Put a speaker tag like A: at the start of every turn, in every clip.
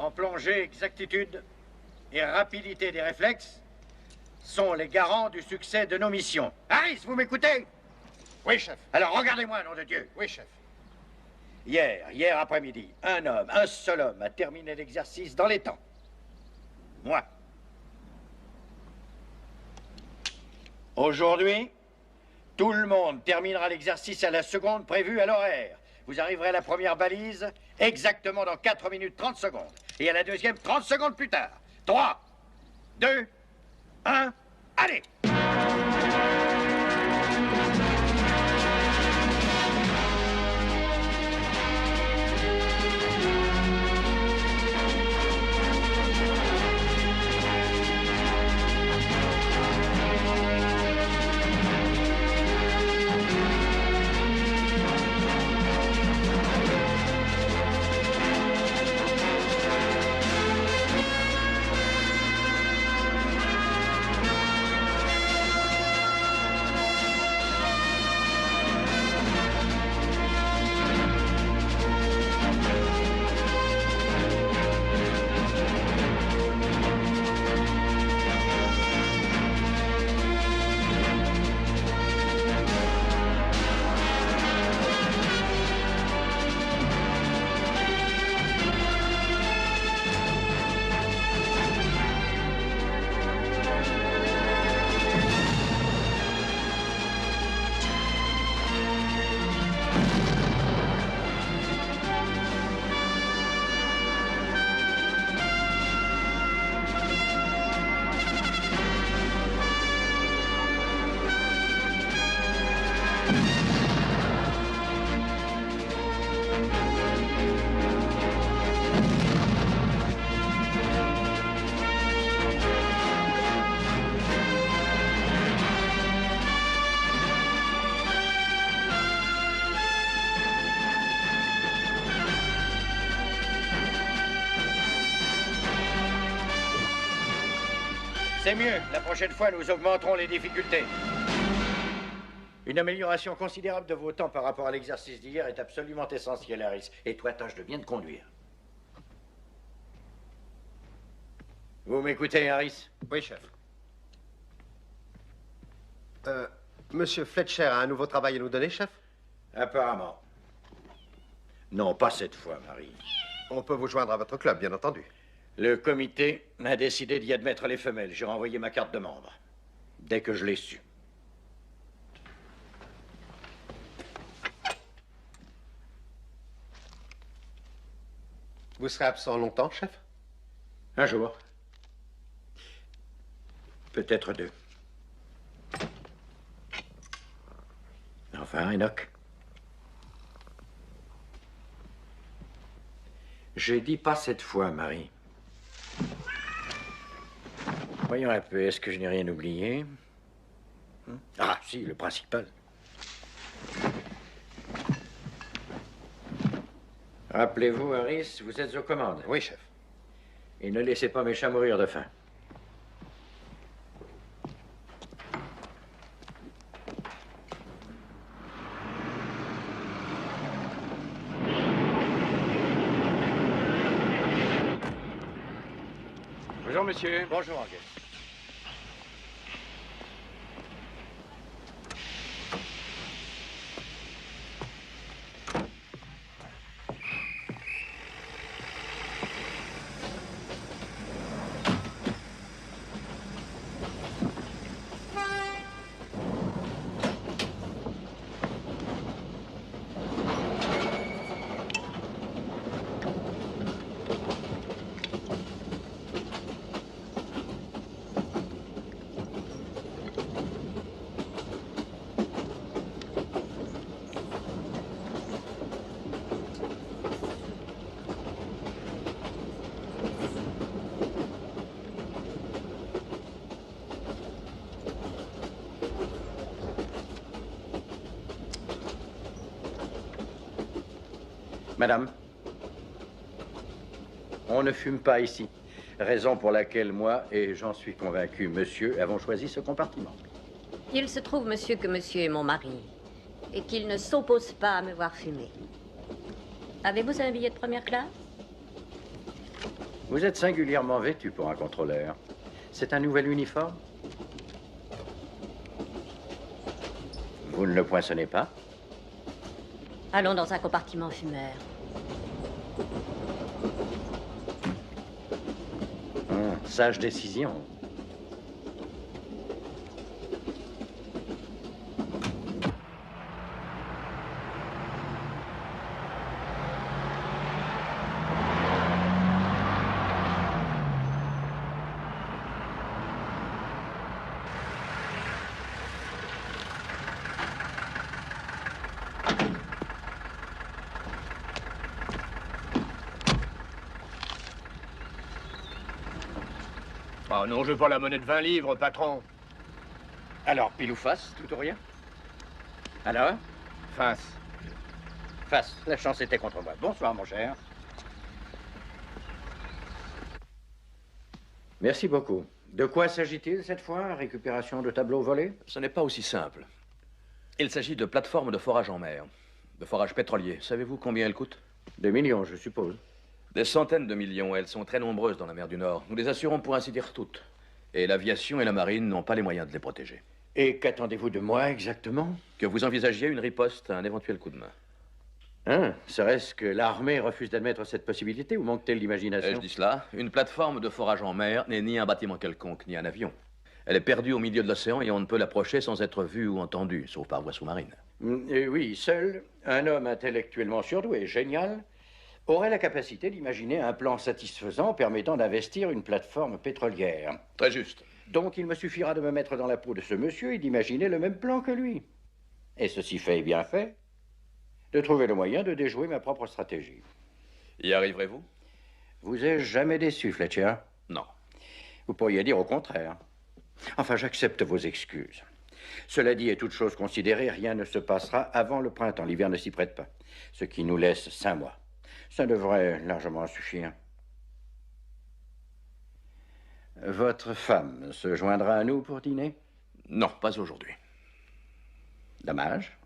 A: En plongée, exactitude et rapidité des réflexes sont les garants du succès de nos missions. Harris, vous m'écoutez?
B: Oui, chef.
A: Alors regardez-moi, nom de Dieu.
B: Oui, chef.
A: Hier après-midi, un seul homme a terminé l'exercice dans les temps. Moi. Aujourd'hui, tout le monde terminera l'exercice à la seconde prévue à l'horaire. Vous arriverez à la première balise exactement dans 4 minutes 30 secondes. Et à la deuxième, 30 secondes plus tard. 3, 2, 1, allez! C'est mieux. La prochaine fois, nous augmenterons les difficultés. Une amélioration considérable de vos temps par rapport à l'exercice d'hier est absolument essentielle, Harris. Et toi, tâche de bien te conduire. Vous m'écoutez, Harris?
B: Oui, chef. Monsieur Fletcher a un nouveau travail à nous donner, chef?
A: Apparemment. Non, pas cette fois, Marie.
B: On peut vous joindre à votre club, bien entendu.
A: Le comité a décidé d'y admettre les femelles. J'ai renvoyé ma carte de membre. Dès que je l'ai su.
B: Vous serez absent longtemps, chef?
A: Un jour. Peut-être 2. Enfin, Enoch. J'ai dit pas cette fois, Marie. Voyons un peu, est-ce que je n'ai rien oublié? Ah, si, le principal. Rappelez-vous, Harris, vous êtes aux commandes.
B: Oui, chef.
A: Et ne laissez pas mes chats mourir de faim.
C: Bonjour, monsieur.
A: Bonjour, Angus. Madame, on ne fume pas ici. Raison pour laquelle moi, et j'en suis convaincu, monsieur, avons choisi ce compartiment.
D: Il se trouve, monsieur, que monsieur est mon mari et qu'il ne s'oppose pas à me voir fumer. Avez-vous un billet de première classe?
A: Vous êtes singulièrement vêtu pour un contrôleur. C'est un nouvel uniforme? Vous ne le poinçonnez pas?
D: Allons dans un compartiment fumeur.
A: Sage décision.
C: Ah non, je veux pas la monnaie de 20 livres, patron.
A: Alors, pile ou face, tout ou rien? Alors?
C: Face.
A: Face. La chance était contre moi. Bonsoir, mon cher. Merci beaucoup. De quoi s'agit-il cette fois? Récupération de tableaux volés?
E: Ce n'est pas aussi simple. Il s'agit de plateformes de forage en mer, de forage pétrolier. Savez-vous combien elles coûtent?
A: Des millions, je suppose.
E: Des centaines de millions. Elles sont très nombreuses dans la mer du Nord. Nous les assurons pour ainsi dire toutes. Et l'aviation et la marine n'ont pas les moyens de les protéger.
A: Et qu'attendez-vous de moi exactement?
E: Que vous envisagiez une riposte à un éventuel coup de main.
A: Hein? Serait-ce que l'armée refuse d'admettre cette possibilité ou manque-t-elle d'imagination?
E: Je dis cela. Une plateforme de forage en mer n'est ni un bâtiment quelconque, ni un avion. Elle est perdue au milieu de l'océan et on ne peut l'approcher sans être vu ou entendu, sauf par voie sous-marine.
A: Oui, seul un homme intellectuellement surdoué, génial, aurait la capacité d'imaginer un plan satisfaisant permettant d'investir une plateforme pétrolière.
E: Très juste.
A: Donc il me suffira de me mettre dans la peau de ce monsieur et d'imaginer le même plan que lui. Et ceci fait et bien fait, de trouver le moyen de déjouer ma propre stratégie.
E: Y arriverez-vous?
A: Vous ai-je jamais déçu, Fletcher?
E: Non.
A: Vous pourriez dire au contraire. Enfin, j'accepte vos excuses. Cela dit, et toute chose considérée, rien ne se passera avant le printemps. L'hiver ne s'y prête pas. Ce qui nous laisse 5 mois. Ça devrait largement suffire. Votre femme se joindra à nous pour dîner?
E: Non, pas aujourd'hui.
A: Dommage.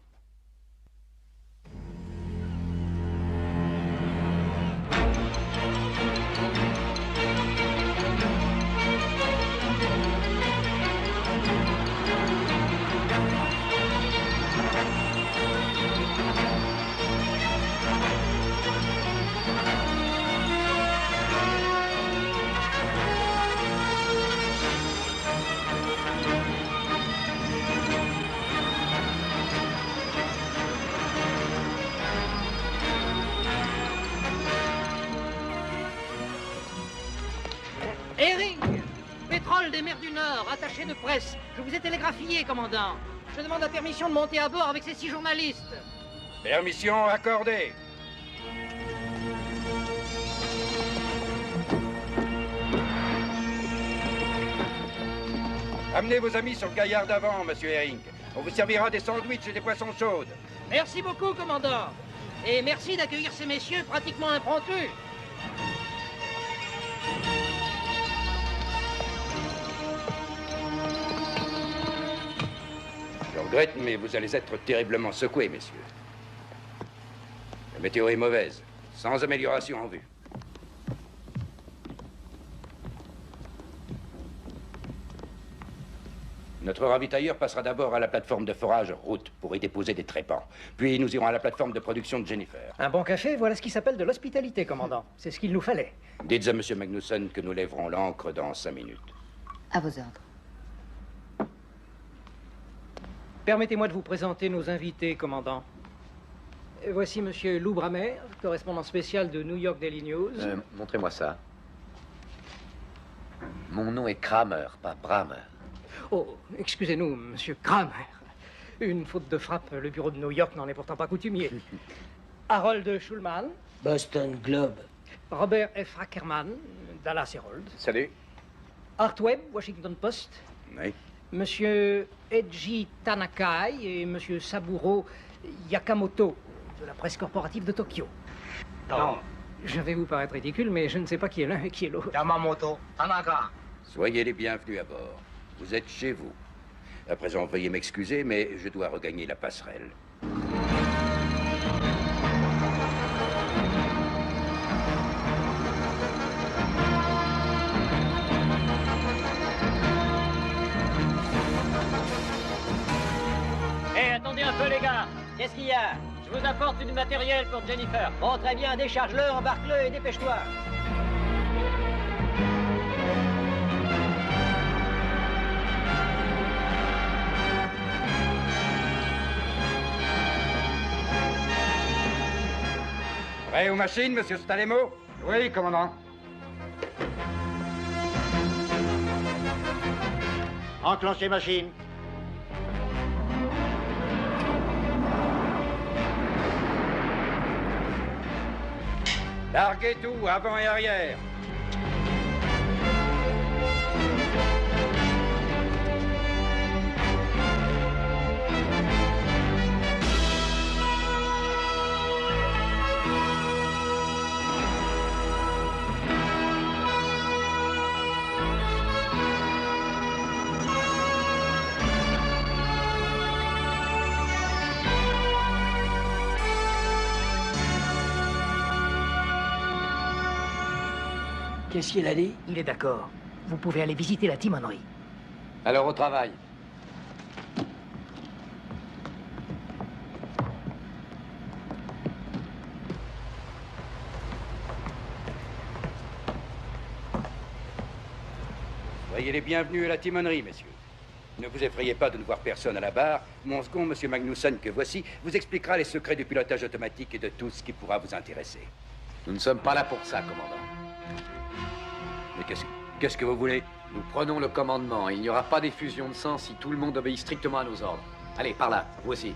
F: Herring, pétrole des mers du Nord, attaché de presse. Je vous ai télégraphié, commandant. Je demande la permission de monter à bord avec ces 6 journalistes.
C: Permission accordée. Amenez vos amis sur le gaillard d'avant, monsieur Herring. On vous servira des sandwichs et des poissons chaudes.
F: Merci beaucoup, commandant. Et merci d'accueillir ces messieurs pratiquement impromptus.
C: Je regrette, mais vous allez être terriblement secoués, messieurs. La météo est mauvaise, sans amélioration en vue. Notre ravitailleur passera d'abord à la plateforme de forage route pour y déposer des trépans. Puis nous irons à la plateforme de production de Jennifer.
F: Un bon café, voilà ce qui s'appelle de l'hospitalité, commandant. C'est ce qu'il nous fallait.
C: Dites à monsieur Magnusson que nous lèverons l'ancre dans 5 minutes.
D: À vos ordres.
F: Permettez-moi de vous présenter nos invités, commandant. Voici monsieur Lou Bramer, correspondant spécial de New York Daily News.
B: Montrez-moi ça. Mon nom est Kramer, pas Bramer.
F: Oh, excusez-nous, monsieur Kramer. Une faute de frappe, le bureau de New York n'en est pourtant pas coutumier. Harold Schulman.
G: Boston Globe.
F: Robert F. Ackerman, Dallas Herald.
C: Salut.
F: Art Webb, Washington Post.
C: Oui.
F: Monsieur Eiji Tanakai et monsieur Saburo Yakamoto, de la presse corporative de Tokyo.
G: Non.
F: Je vais vous paraître ridicule, mais je ne sais pas qui est l'un et qui est l'autre.
G: Yamamoto. Tanaka.
C: Soyez les bienvenus à bord. Vous êtes chez vous. À présent, veuillez m'excuser, mais je dois regagner la passerelle.
F: apporte du matériel pour Jennifer.
G: Bon, très bien, décharge-le, embarque-le et dépêche-toi.
C: Prêt aux machines, monsieur Stalemo?
H: Oui, commandant.
A: Enclenchez machine.
C: Larguez tout, avant et arrière.
G: Qu'est-ce qu'il a dit? Il est d'accord. Vous pouvez aller visiter la timonerie.
C: Alors au travail. Soyez les bienvenus à la timonerie, messieurs. Ne vous effrayez pas de ne voir personne à la barre. Mon second, monsieur Magnussen, que voici, vous expliquera les secrets du pilotage automatique et de tout ce qui pourra vous intéresser.
E: Nous ne sommes pas là pour ça, commandant.
C: Mais qu'est-ce que vous voulez?
E: Nous prenons le commandement et il n'y aura pas d'effusion de sang si tout le monde obéit strictement à nos ordres. Allez, par là, vous aussi.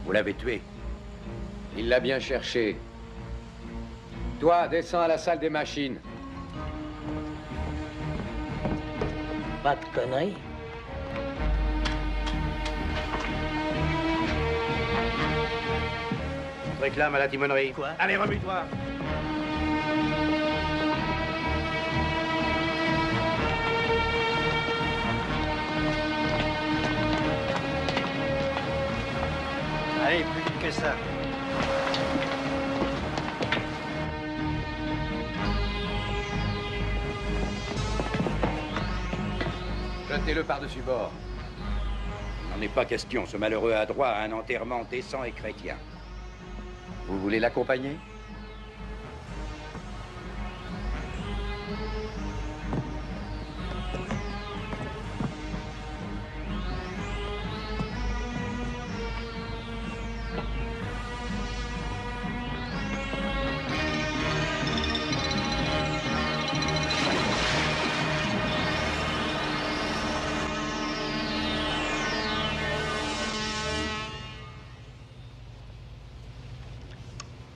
C: Vous l'avez tué.
E: Il l'a bien cherché. Toi, descends à la salle des machines.
G: Pas de conneries.
A: Réclame à la timonerie.
G: Quoi?
A: Allez, remue-toi. Allez, plus vite que ça.
E: Jetez-le par-dessus bord.
C: Il n'en est pas question. Ce malheureux a droit à un enterrement décent et chrétien.
E: Vous voulez l'accompagner?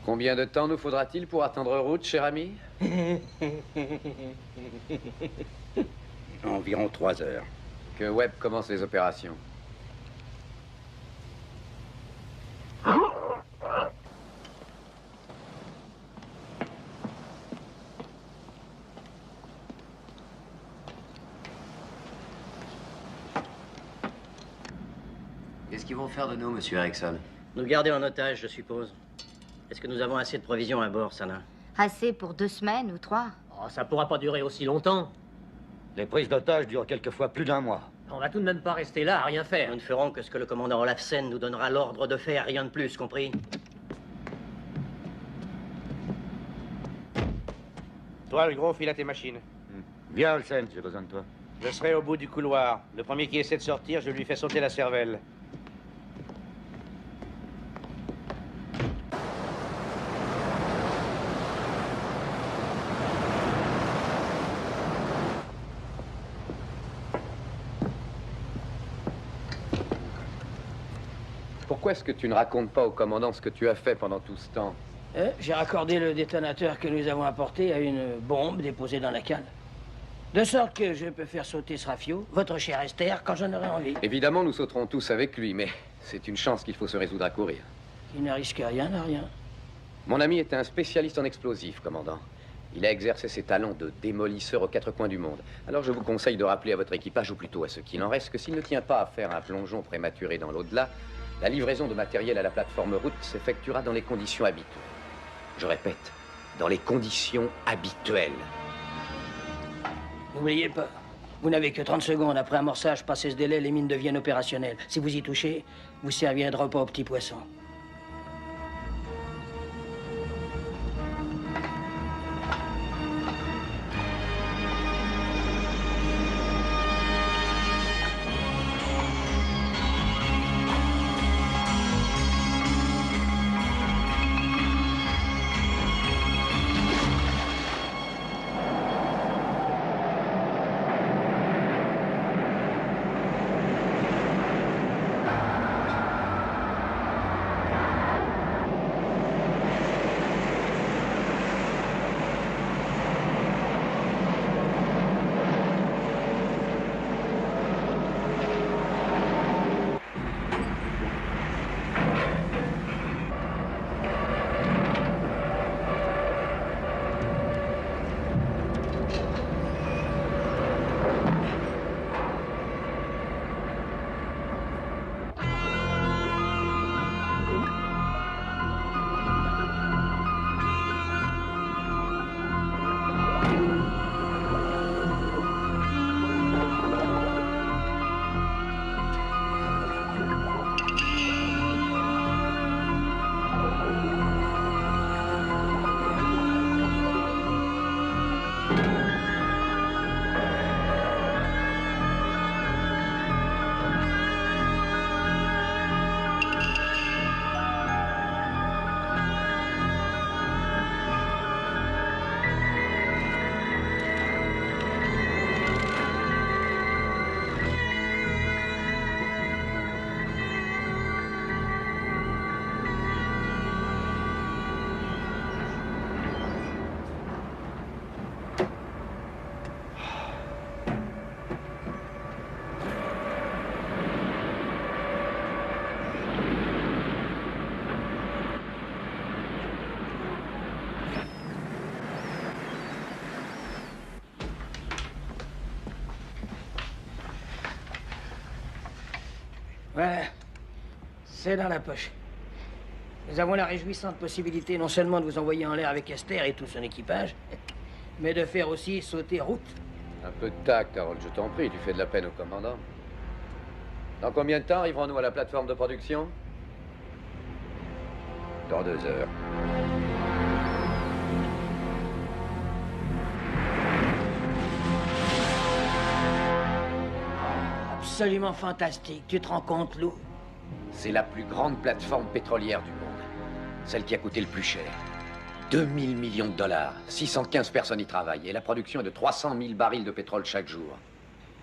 E: Combien de temps nous faudra-t-il pour attendre route, cher ami?
C: Environ 3 heures.
E: Que Webb commence les opérations.
I: Qu'est-ce qu'ils vont faire de nous, monsieur Erickson?
G: Nous garder en otage, je suppose. Est-ce que nous avons assez de provisions à bord, Sana?
D: Assez pour 2 semaines ou 3.
F: Oh, ça pourra pas durer aussi longtemps.
H: Les prises d'otages durent quelquefois plus d'1 mois.
F: On va tout de même pas rester là à rien faire.
G: Nous ne ferons que ce que le commandant Olafsen nous donnera l'ordre de faire, rien de plus, compris?
J: Toi, le gros, file à tes machines.
H: Viens, Olsen, j'ai besoin de toi.
J: Je serai au bout du couloir. Le premier qui essaie de sortir, je lui fais sauter la cervelle.
E: Pourquoi est-ce que tu ne racontes pas au commandant ce que tu as fait pendant tout ce temps?
G: J'ai raccordé le détonateur que nous avons apporté à une bombe déposée dans la cale. De sorte que je peux faire sauter ce rafio, votre cher Esther, quand j'en aurai envie.
E: Évidemment, nous sauterons tous avec lui, mais c'est une chance qu'il faut se résoudre à courir.
G: Qui ne risque rien n'a rien.
E: Mon ami est un spécialiste en explosifs, commandant. Il a exercé ses talents de démolisseur aux 4 coins du monde. Alors je vous conseille de rappeler à votre équipage, ou plutôt à ce qu'il en reste, que s'il ne tient pas à faire un plongeon prématuré dans l'au-delà, la livraison de matériel à la plateforme route s'effectuera dans les conditions habituelles. Je répète, dans les conditions habituelles.
G: N'oubliez pas, vous n'avez que 30 secondes. Après amorçage, passé ce délai, les mines deviennent opérationnelles. Si vous y touchez, vous servirez de repas aux petits poissons. Voilà, c'est dans la poche. Nous avons la réjouissante possibilité non seulement de vous envoyer en l'air avec Esther et tout son équipage, mais de faire aussi sauter route.
E: Un peu de tact, Harold, je t'en prie, tu fais de la peine au commandant. Dans combien de temps arriverons-nous à la plateforme de production? Dans 2 heures.
G: Absolument fantastique, tu te rends compte, Lou?
E: C'est la plus grande plateforme pétrolière du monde. Celle qui a coûté le plus cher. 2000 millions de dollars. 615 personnes y travaillent. Et la production est de 300 000 barils de pétrole chaque jour.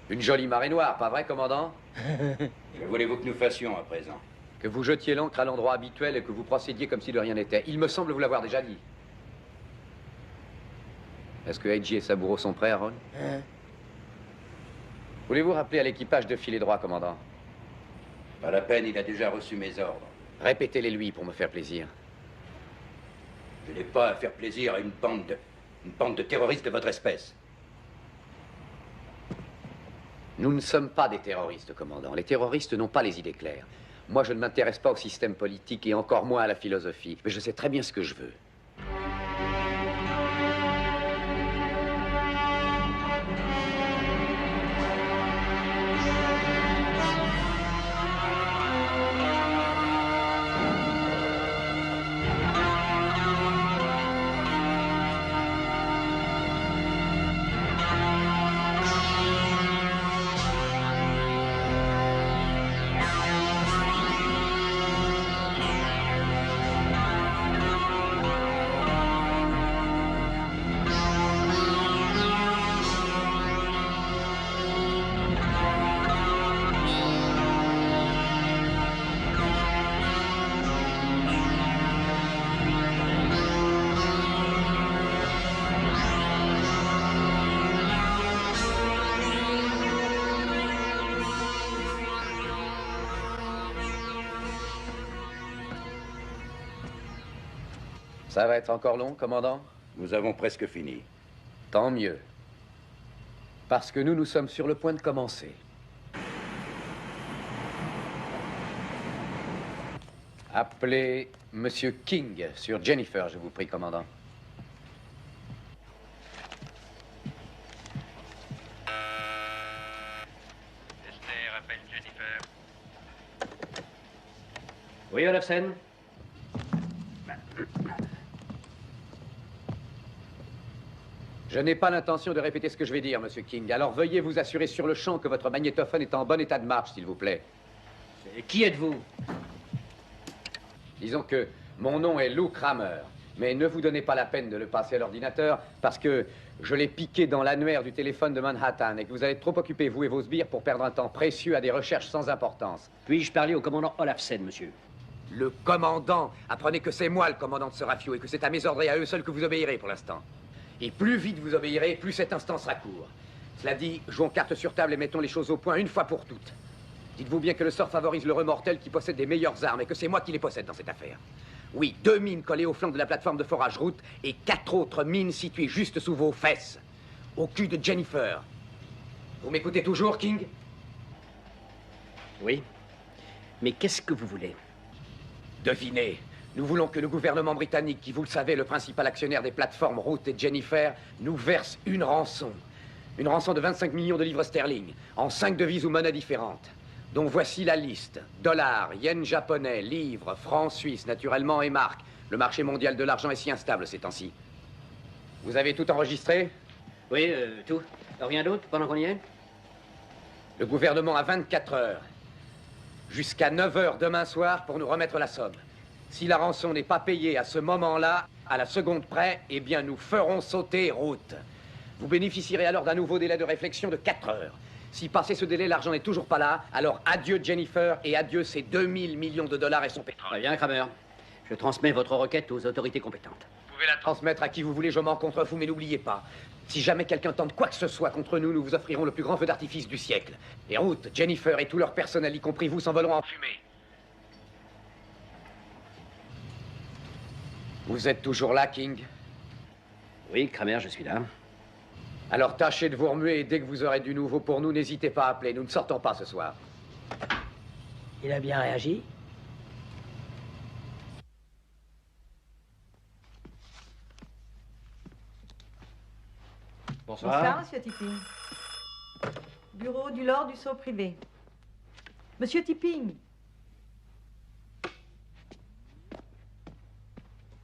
E: Une jolie marée noire, pas vrai, commandant?
C: Que voulez-vous que nous fassions à présent?
E: Que vous jetiez l'ancre à l'endroit habituel et que vous procédiez comme si de rien n'était. Il me semble vous l'avoir déjà dit. Est-ce que Hedgie et Saburo sont prêts, Harold? Voulez-vous rappeler à l'équipage de filer droit, commandant?
C: Pas la peine, il a déjà reçu mes ordres.
E: Répétez-les lui pour me faire plaisir.
C: Je n'ai pas à faire plaisir à une bande de terroristes de votre espèce.
E: Nous ne sommes pas des terroristes, commandant. Les terroristes n'ont pas les idées claires. Moi, je ne m'intéresse pas au système politique et encore moins à la philosophie. Mais je sais très bien ce que je veux. Ça va être encore long, commandant?
C: Nous avons presque fini.
E: Tant mieux. Parce que nous sommes sur le point de commencer. Appelez Monsieur King sur Jennifer, je vous prie, commandant.
J: Oui, Olafsen.
E: Je n'ai pas l'intention de répéter ce que je vais dire, Monsieur King. Alors veuillez vous assurer sur le champ que votre magnétophone est en bon état de marche, s'il vous plaît.
J: Et qui êtes-vous?
E: Disons que mon nom est Lou Kramer. Mais ne vous donnez pas la peine de le passer à l'ordinateur parce que je l'ai piqué dans l'annuaire du téléphone de Manhattan et que vous allez être trop occupés, vous et vos sbires, pour perdre un temps précieux à des recherches sans importance.
J: Puis-je parler au commandant Olafsen, monsieur?
E: Le commandant? Apprenez que c'est moi le commandant de ce rafio et que c'est à mes ordres et à eux seuls que vous obéirez pour l'instant. Et plus vite vous obéirez, plus cet instant sera court. Cela dit, jouons carte sur table et mettons les choses au point une fois pour toutes. Dites-vous bien que le sort favorise le remortel qui possède des meilleures armes et que c'est moi qui les possède dans cette affaire. Oui, 2 mines collées au flanc de la plateforme de forage route et 4 autres mines situées juste sous vos fesses, au cul de Jennifer. Vous m'écoutez toujours, King?
J: Oui. Mais qu'est-ce que vous voulez?
E: Devinez. Nous voulons que le gouvernement britannique, qui, vous le savez, est le principal actionnaire des plateformes Route et Jennifer, nous verse une rançon. Une rançon de 25 millions de livres sterling, en 5 devises ou monnaies différentes. Donc voici la liste. Dollars, yens japonais, livres, francs suisses, naturellement, et marques. Le marché mondial de l'argent est si instable ces temps-ci. Vous avez tout enregistré?
J: Oui, tout. Rien d'autre pendant qu'on y est?
E: Le gouvernement a 24 heures. Jusqu'à 9 heures demain soir pour nous remettre la somme. Si la rançon n'est pas payée à ce moment-là, à la seconde près, eh bien nous ferons sauter Route. Vous bénéficierez alors d'un nouveau délai de réflexion de 4 heures. Si passé ce délai, l'argent n'est toujours pas là, alors adieu Jennifer et adieu ces 2000 millions de dollars et son pétrole.
J: Très bien, Kramer. Je transmets votre requête aux autorités compétentes.
E: Vous pouvez la transmettre à qui vous voulez, je m'en contre vous, mais n'oubliez pas, si jamais quelqu'un tente quoi que ce soit contre nous, nous vous offrirons le plus grand feu d'artifice du siècle. Et Route, Jennifer et tout leur personnel, y compris vous, s'envoleront en fumée. Vous êtes toujours là, King?
J: Oui, Kramer, je suis là.
E: Alors tâchez de vous remuer et dès que vous aurez du nouveau pour nous, n'hésitez pas à appeler. Nous ne sortons pas ce soir.
G: Il a bien réagi?
J: Bonsoir.
K: Bonsoir, Monsieur Tipping. Bureau du Lord du Sceau privé. Monsieur Tipping.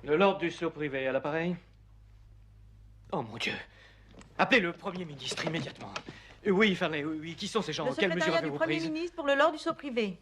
F: Le Lord du Sceau privé à l'appareil? Oh mon Dieu! Appelez le Premier ministre immédiatement. Oui, Farley, oui. Qui sont ces gens?
K: Le
F: Quelles mesures
K: secrétariat du
F: avez-vous
K: Premier
F: prises?
K: ministre pour le Lord du Sceau privé.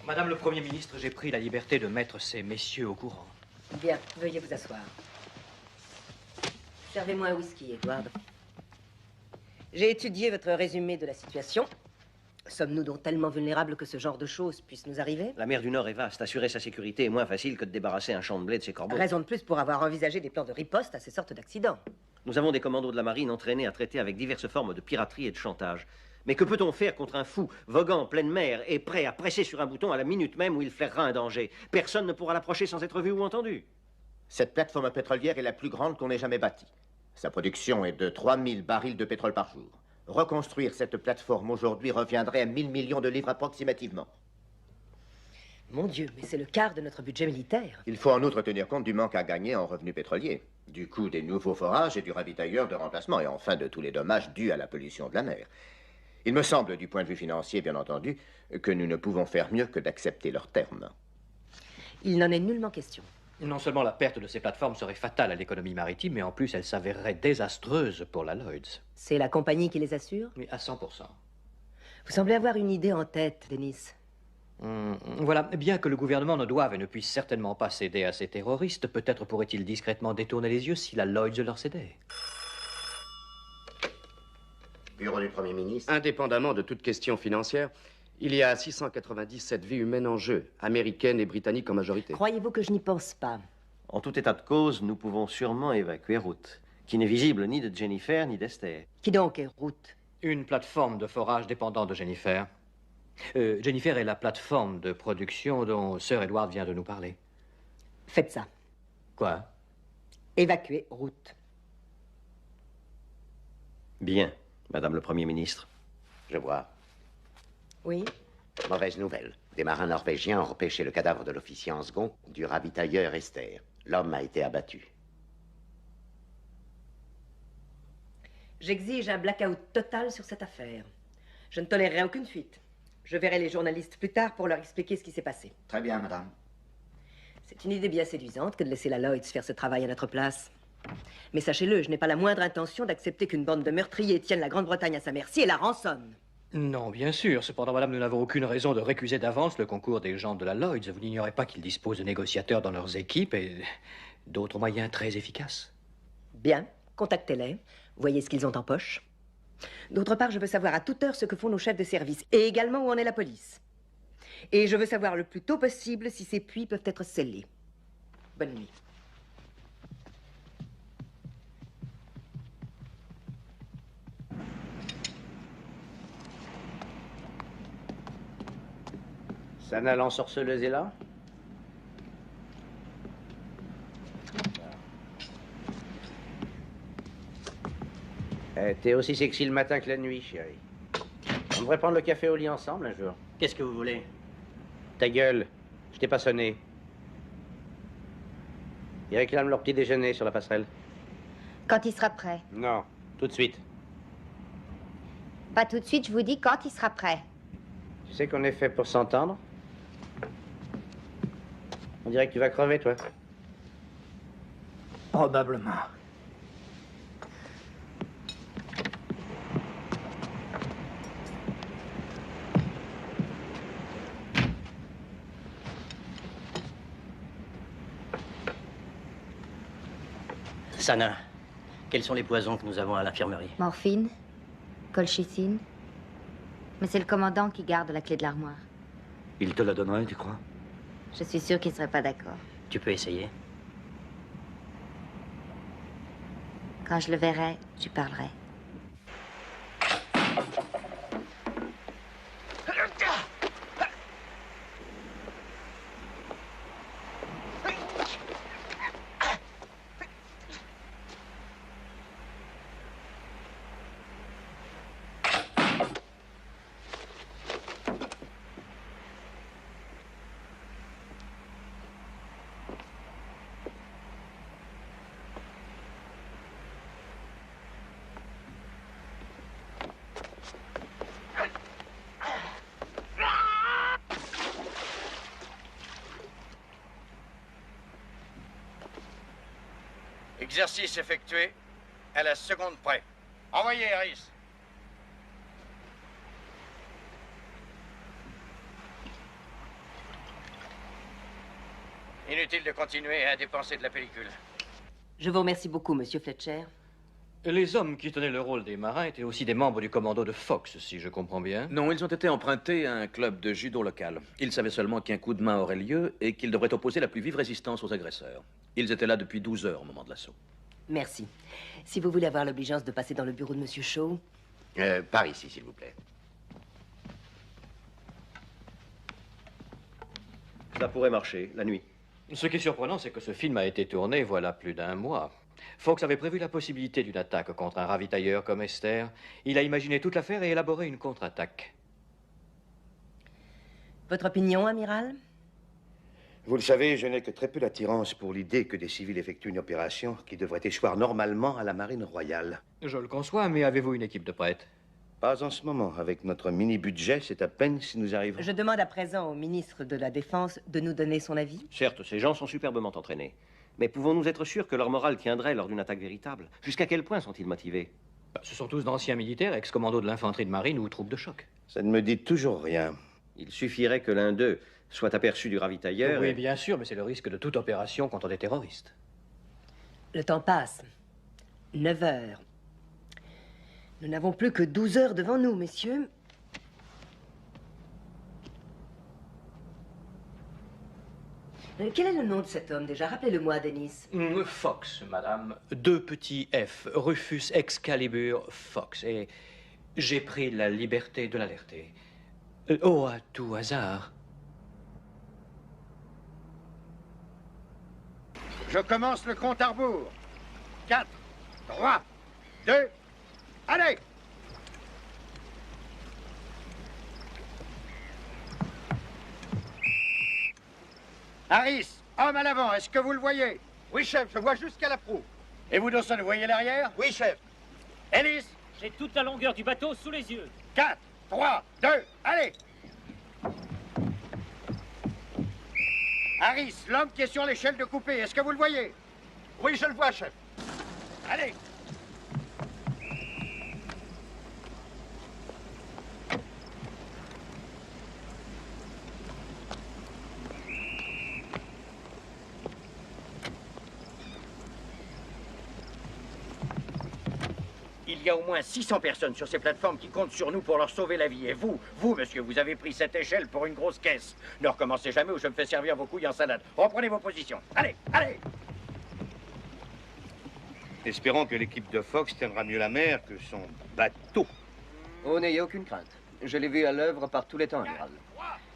F: Madame le Premier ministre, j'ai pris la liberté de mettre ces messieurs au courant.
D: Bien, veuillez vous asseoir. Servez-moi un whisky, Edward. J'ai étudié votre résumé de la situation. Sommes-nous donc tellement vulnérables que ce genre de choses puisse nous arriver?
I: La mer du Nord est vaste. Assurer sa sécurité est moins facile que de débarrasser un champ de blé de ses corbeaux.
D: Raison de plus pour avoir envisagé des plans de riposte à ces sortes d'accidents.
I: Nous avons des commandos de la marine entraînés à traiter avec diverses formes de piraterie et de chantage. Mais que peut-on faire contre un fou, voguant en pleine mer et prêt à presser sur un bouton à la minute même où il flairera un danger? Personne ne pourra l'approcher sans être vu ou entendu.
L: Cette plateforme pétrolière est la plus grande qu'on ait jamais bâtie. Sa production est de 3000 barils de pétrole par jour. Reconstruire cette plateforme aujourd'hui reviendrait à 1000 millions de livres approximativement.
D: Mon Dieu, mais c'est le quart de notre budget militaire.
L: Il faut en outre tenir compte du manque à gagner en revenus pétroliers, du coût des nouveaux forages et du ravitailleur de remplacement, et enfin de tous les dommages dus à la pollution de la mer. Il me semble, du point de vue financier, bien entendu, que nous ne pouvons faire mieux que d'accepter leurs termes.
D: Il n'en est nullement question.
F: Non seulement la perte de ces plateformes serait fatale à l'économie maritime, mais en plus elle s'avérerait désastreuse pour la Lloyds.
D: C'est la compagnie qui les assure?
F: Oui, à 100%.
D: Vous semblez avoir une idée en tête, Dennis.
F: Voilà, bien que le gouvernement ne doive et ne puisse certainement pas céder à ces terroristes, peut-être pourrait-il discrètement détourner les yeux si la Lloyds leur cédait.
L: Bureau du Premier ministre.
M: Indépendamment de toute question financière, il y a 697 vies humaines en jeu, américaines et britanniques en majorité.
D: Croyez-vous que je n'y pense pas?
I: En tout état de cause, nous pouvons sûrement évacuer Route, qui n'est visible ni de Jennifer ni d'Esther.
D: Qui donc est Route?
F: Une plateforme de forage dépendant de Jennifer. Jennifer est la plateforme de production dont Sir Edward vient de nous parler.
D: Faites ça.
F: Quoi?
D: Évacuer Route.
I: Bien, Madame le Premier ministre.
N: Je vois.
D: Oui?
N: Mauvaise nouvelle. Des marins norvégiens ont repêché le cadavre de l'officier en second du ravitailleur Esther. L'homme a été abattu.
D: J'exige un blackout total sur cette affaire. Je ne tolérerai aucune fuite. Je verrai les journalistes plus tard pour leur expliquer ce qui s'est passé.
O: Très bien, madame.
D: C'est une idée bien séduisante que de laisser la Lloyds faire ce travail à notre place. Mais sachez-le, je n'ai pas la moindre intention d'accepter qu'une bande de meurtriers tienne la Grande-Bretagne à sa merci et la rançonne.
F: Non, bien sûr. Cependant, madame, nous n'avons aucune raison de récuser d'avance le concours des gens de la Lloyds. Vous n'ignorez pas qu'ils disposent de négociateurs dans leurs équipes et d'autres moyens très efficaces.
D: Bien, contactez-les. Voyez ce qu'ils ont en poche. D'autre part, je veux savoir à toute heure ce que font nos chefs de service et également où en est la police. Et je veux savoir le plus tôt possible si ces puits peuvent être scellés. Bonne nuit.
J: Sana l'ensorceleuse est là? T'es aussi sexy le matin que la nuit, chérie. On devrait prendre le café au lit ensemble un jour.
I: Qu'est-ce que vous voulez?
J: Ta gueule, je t'ai pas sonné. Ils réclament leur petit déjeuner sur la passerelle.
P: Quand il sera prêt.
J: Non, tout de suite.
P: Pas tout de suite, je vous dis quand il sera prêt.
J: Tu sais qu'on est fait pour s'entendre? On dirait que tu vas crever, toi.
G: Probablement.
I: Sana, quels sont les poisons que nous avons à l'infirmerie?
P: Morphine, colchicine. Mais c'est le commandant qui garde la clé de l'armoire.
H: Il te la donnerait, tu crois?
P: Je suis sûre qu'il ne serait pas d'accord.
I: Tu peux essayer.
P: Quand je le verrai, je parlerai.
A: Exercice effectué à la seconde près. Envoyez, Harris. Inutile de continuer à dépenser de la pellicule.
D: Je vous remercie beaucoup, monsieur Fletcher.
F: Les hommes qui tenaient le rôle des marins étaient aussi des membres du commando de Fox, si je comprends bien.
Q: Non, ils ont été empruntés à un club de judo local. Ils savaient seulement qu'un coup de main aurait lieu et qu'ils devraient opposer la plus vive résistance aux agresseurs. Ils étaient là depuis 12 heures au moment de l'assaut.
D: Merci. Si vous voulez avoir l'obligeance de passer dans le bureau de monsieur Shaw...
N: Par ici, s'il vous plaît.
I: Ça pourrait marcher, la nuit.
F: Ce qui est surprenant, c'est que ce film a été tourné voilà plus d'un mois. Fox avait prévu la possibilité d'une attaque contre un ravitailleur comme Esther. Il a imaginé toute l'affaire et élaboré une contre-attaque.
D: Votre opinion, amiral?
R: Vous le savez, je n'ai que très peu d'attirance pour l'idée que des civils effectuent une opération qui devrait échoir normalement à la marine royale.
F: Je le conçois, mais avez-vous une équipe de prêtres?
R: Pas en ce moment. Avec notre mini-budget, c'est à peine si nous arrivons.
D: Je demande à présent au ministre de la Défense de nous donner son avis.
I: Certes, ces gens sont superbement entraînés. Mais pouvons-nous être sûrs que leur morale tiendrait lors d'une attaque véritable? Jusqu'à quel point sont-ils motivés?
F: Ce sont tous d'anciens militaires, ex-commandos de l'infanterie de marine ou troupes de choc.
R: Ça ne me dit toujours rien.
I: Il suffirait que l'un d'eux soit aperçu du ravitailleur.
F: Oui, bien sûr, mais c'est le risque de toute opération contre des terroristes.
D: Le temps passe. 9 heures. Nous n'avons plus que 12 heures devant nous, messieurs. Quel est le nom de cet homme, déjà? Rappelez-le-moi, Denis.
F: Fox, madame. 2 petits F. Rufus Excalibur Fox. Et j'ai pris la liberté de l'alerter. Oh, à tout hasard.
A: Je commence le compte à rebours. 4, 3, 2, allez! Harris, homme à l'avant, est-ce que vous le voyez?
B: Oui, chef, je vois jusqu'à la proue.
A: Et vous, Dawson, vous voyez l'arrière?
B: Oui, chef.
A: Ellis?
O: J'ai toute la longueur du bateau sous les yeux.
A: 4, 3, 2, allez! Harris, l'homme qui est sur l'échelle de coupée, est-ce que vous le voyez?
B: Oui, je le vois, chef.
A: Allez! Il y a au moins 600 personnes sur ces plateformes qui comptent sur nous pour leur sauver la vie. Et vous, monsieur, vous avez pris cette échelle pour une grosse caisse. Ne recommencez jamais ou je me fais servir vos couilles en salade. Reprenez vos positions. Allez, allez!
R: Espérons que l'équipe de Fox tiendra mieux la mer que son bateau.
I: Oh, n'ayez aucune crainte. Je l'ai vu à l'œuvre par tous les temps, amiral.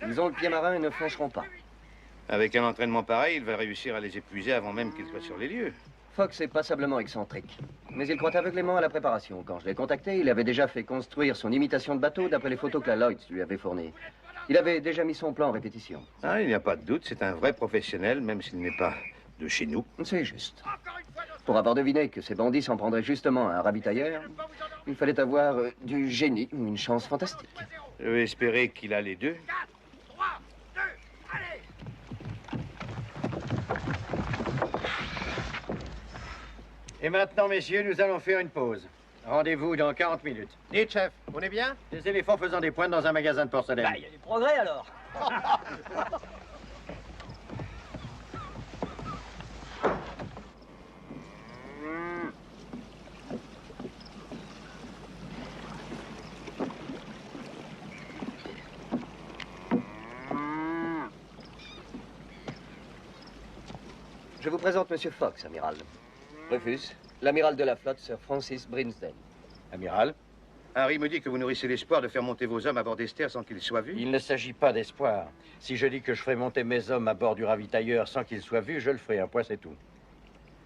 I: Ils ont le pied marin et ne flancheront pas.
R: Avec un entraînement pareil, il va réussir à les épuiser avant même qu'ils soient sur les lieux.
I: Fox est passablement excentrique. Mais il croit aveuglément à la préparation. Quand je l'ai contacté, il avait déjà fait construire son imitation de bateau d'après les photos que la Lloyds lui avait fournies. Il avait déjà mis son plan en répétition.
R: Ah, il n'y a pas de doute, c'est un vrai professionnel, même s'il n'est pas de chez nous.
I: C'est juste. Pour avoir deviné que ces bandits s'en prendraient justement à un ravitailleur, il fallait avoir du génie ou une chance fantastique.
R: Je vais espérer qu'il a les deux.
A: Et maintenant, messieurs, nous allons faire une pause. Rendez-vous dans 40 minutes.
B: Dites, chef, on est bien?
A: Des éléphants faisant des pointes dans un magasin de porcelaine.
G: Bah, il y a du progrès, alors.
I: Je vous présente Monsieur Fox, amiral. Rufus, l'amiral de la flotte, Sir Francis Brinsden.
R: Amiral, Harry me dit que vous nourrissez l'espoir de faire monter vos hommes à bord d'Esther sans qu'ils soient vus.
A: Il ne s'agit pas d'espoir. Si je dis que je ferai monter mes hommes à bord du ravitailleur sans qu'ils soient vus, je le ferai. Un point, c'est tout.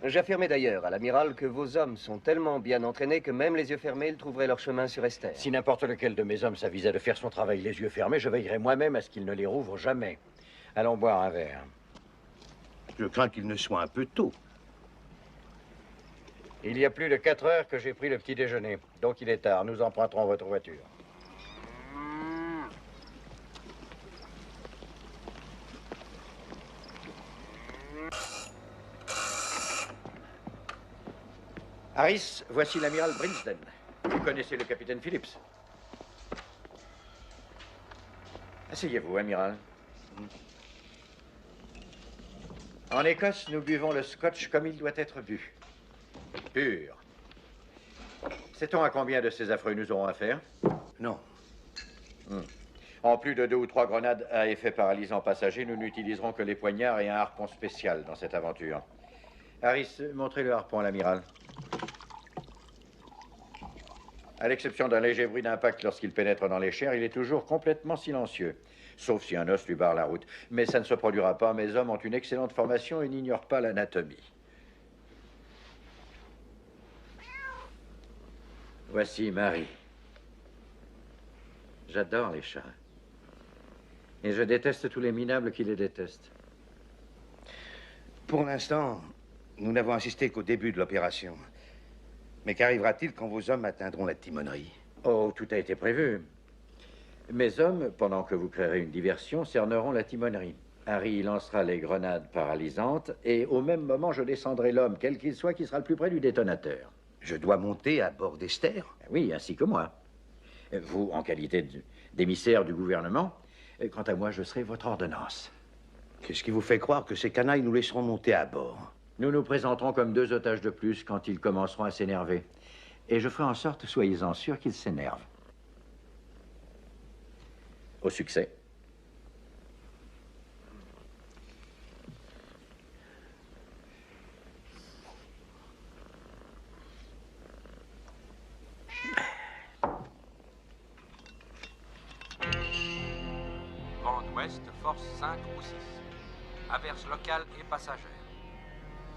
I: J'affirmais d'ailleurs à l'amiral que vos hommes sont tellement bien entraînés que même les yeux fermés, ils trouveraient leur chemin sur Esther.
A: Si n'importe lequel de mes hommes s'avisait de faire son travail les yeux fermés, je veillerai moi-même à ce qu'il ne les rouvre jamais. Allons boire un verre.
R: Je crains qu'il ne soit un peu tôt.
A: Il y a plus de 4 heures que j'ai pris le petit déjeuner. Donc il est tard. Nous emprunterons votre voiture. Harris, voici l'amiral Brinsden. Vous connaissez le capitaine Phillips. Asseyez-vous, amiral. En Écosse, nous buvons le scotch comme il doit être bu. Pur. Sait-on à combien de ces affreux nous aurons affaire?
R: Non.
A: En plus de 2 ou 3 grenades à effet paralysant passager, nous n'utiliserons que les poignards et un harpon spécial dans cette aventure. Harris, montrez le harpon à l'amiral. À l'exception d'un léger bruit d'impact lorsqu'il pénètre dans les chairs, il est toujours complètement silencieux. Sauf si un os lui barre la route. Mais ça ne se produira pas. Mes hommes ont une excellente formation et n'ignorent pas l'anatomie. Voici Marie. J'adore les chats. Et je déteste tous les minables qui les détestent.
R: Pour l'instant, nous n'avons assisté qu'au début de l'opération. Mais qu'arrivera-t-il quand vos hommes atteindront la timonerie?
A: Oh, tout a été prévu. Mes hommes, pendant que vous créerez une diversion, cerneront la timonerie. Harry lancera les grenades paralysantes et au même moment, je descendrai l'homme, quel qu'il soit, qui sera le plus près du détonateur.
R: Je dois monter à bord d'Esther?
A: Oui, ainsi que moi. Vous, en qualité d'émissaire du gouvernement, quant à moi, je serai votre ordonnance.
R: Qu'est-ce qui vous fait croire que ces canailles nous laisseront monter à bord?
A: Nous nous présenterons comme 2 otages de plus quand ils commenceront à s'énerver. Et je ferai en sorte, soyez-en sûrs, qu'ils s'énervent. Au succès.
C: Vent d'ouest, force 5 ou 6. Averse locale et passagère.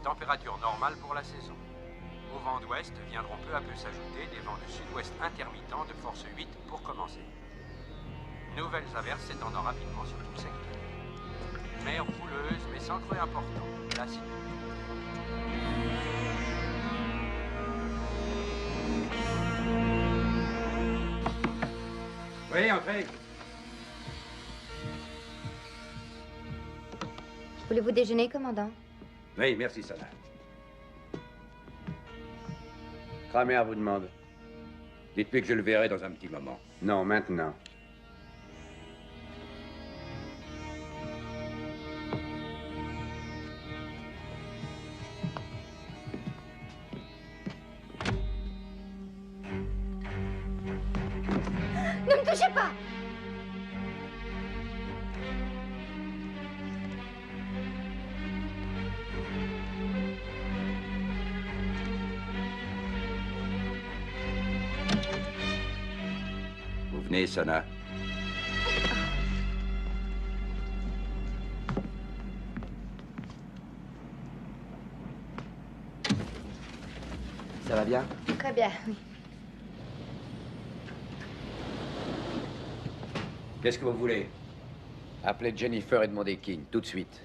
C: Température normale pour la saison. Au vent d'ouest viendront peu à peu s'ajouter des vents de sud-ouest intermittents de force 8 pour commencer. Nouvelles averses s'étendant rapidement sur tout le secteur. Mer houleuse, mais sans creux important. Placide.
S: Oui, entrez.
P: Voulez-vous déjeuner, commandant?
H: Oui, merci, Sana.
J: Kramer vous demande.
H: Dites-lui que je le verrai dans un petit moment.
J: Non, maintenant.
P: Ne me touchez pas!
H: Vous venez, Sana.
M: Ça va bien?
P: Très bien, oui.
H: Qu'est-ce que vous voulez?
E: Appelez Jennifer et demandez King, tout de suite.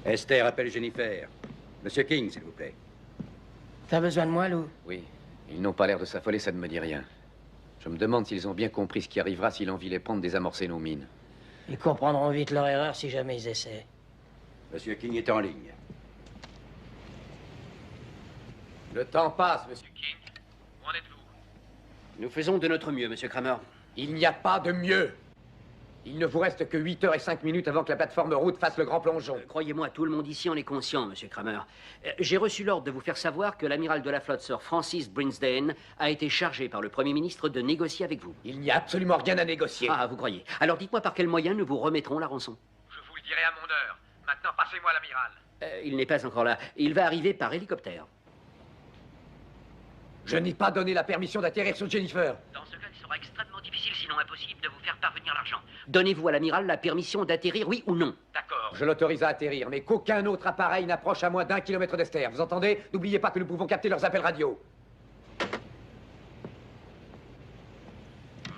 H: Esther, appelle Jennifer. Monsieur King, s'il vous plaît.
G: T'as besoin de moi, Lou?
E: Oui. Ils n'ont pas l'air de s'affoler, ça ne me dit rien. Je me demande s'ils ont bien compris ce qui arrivera si l'envie les prend de désamorcer nos mines.
G: Ils comprendront vite leur erreur si jamais ils essaient.
H: Monsieur King est en ligne.
E: Le temps passe, monsieur
O: King, où en êtes-vous?
I: Nous faisons de notre mieux, monsieur Kramer.
E: Il n'y a pas de mieux. Il ne vous reste que 8 heures et 5 minutes avant que la plateforme route fasse le grand plongeon.
I: Croyez-moi, tout le monde ici en est conscient, monsieur Kramer. J'ai reçu l'ordre de vous faire savoir que l'amiral de la flotte, Sir Francis Brinsden, a été chargé par le Premier ministre de négocier avec vous.
E: Il n'y a absolument rien à négocier.
I: Ah, vous croyez. Alors dites-moi par quel moyen nous vous remettrons la rançon.
O: Je vous le dirai à mon heure. Maintenant, passez-moi l'amiral.
I: Il n'est pas encore là. Il va arriver par hélicoptère.
E: Je n'ai pas donné la permission d'atterrir sur Jennifer.
I: Dans ce cas, il sera extrêmement difficile, sinon impossible, de vous faire parvenir l'argent. Donnez-vous à l'amiral la permission d'atterrir, oui ou non?
O: D'accord.
E: Je l'autorise à atterrir, mais qu'aucun autre appareil n'approche à moins d'1 kilomètre d'Esther. Vous entendez? N'oubliez pas que nous pouvons capter leurs appels radio.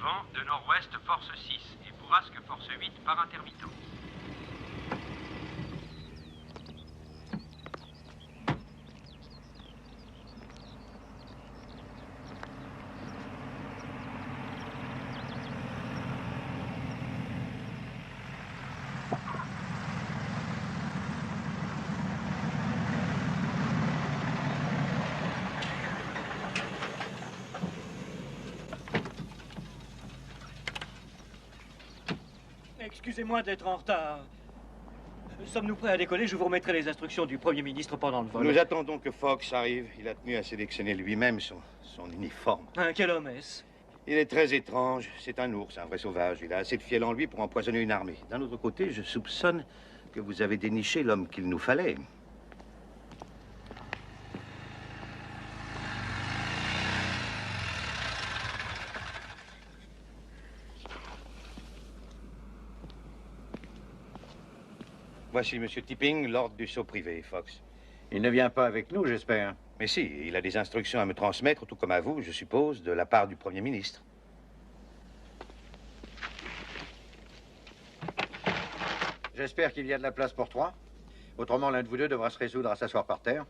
C: Vent de nord-ouest, force 6 et bourrasque, force 8 par intermittent.
F: Excusez-moi d'être en retard. Sommes-nous prêts à décoller? Je vous remettrai les instructions du Premier ministre pendant le vol.
R: Nous attendons que Fox arrive. Il a tenu à sélectionner lui-même son uniforme.
F: Quel homme est-ce?
R: Il est très étrange. C'est un ours, un vrai sauvage. Il a assez de fiel en lui pour empoisonner une armée. D'un autre côté, je soupçonne que vous avez déniché l'homme qu'il nous fallait. Voici M. Tipping, l'ordre du saut privé, Fox.
A: Il ne vient pas avec nous, j'espère.
R: Mais si, il a des instructions à me transmettre, tout comme à vous, je suppose, de la part du Premier ministre.
A: J'espère qu'il y a de la place pour 3. Autrement, l'un de vous deux devra se résoudre à s'asseoir par terre.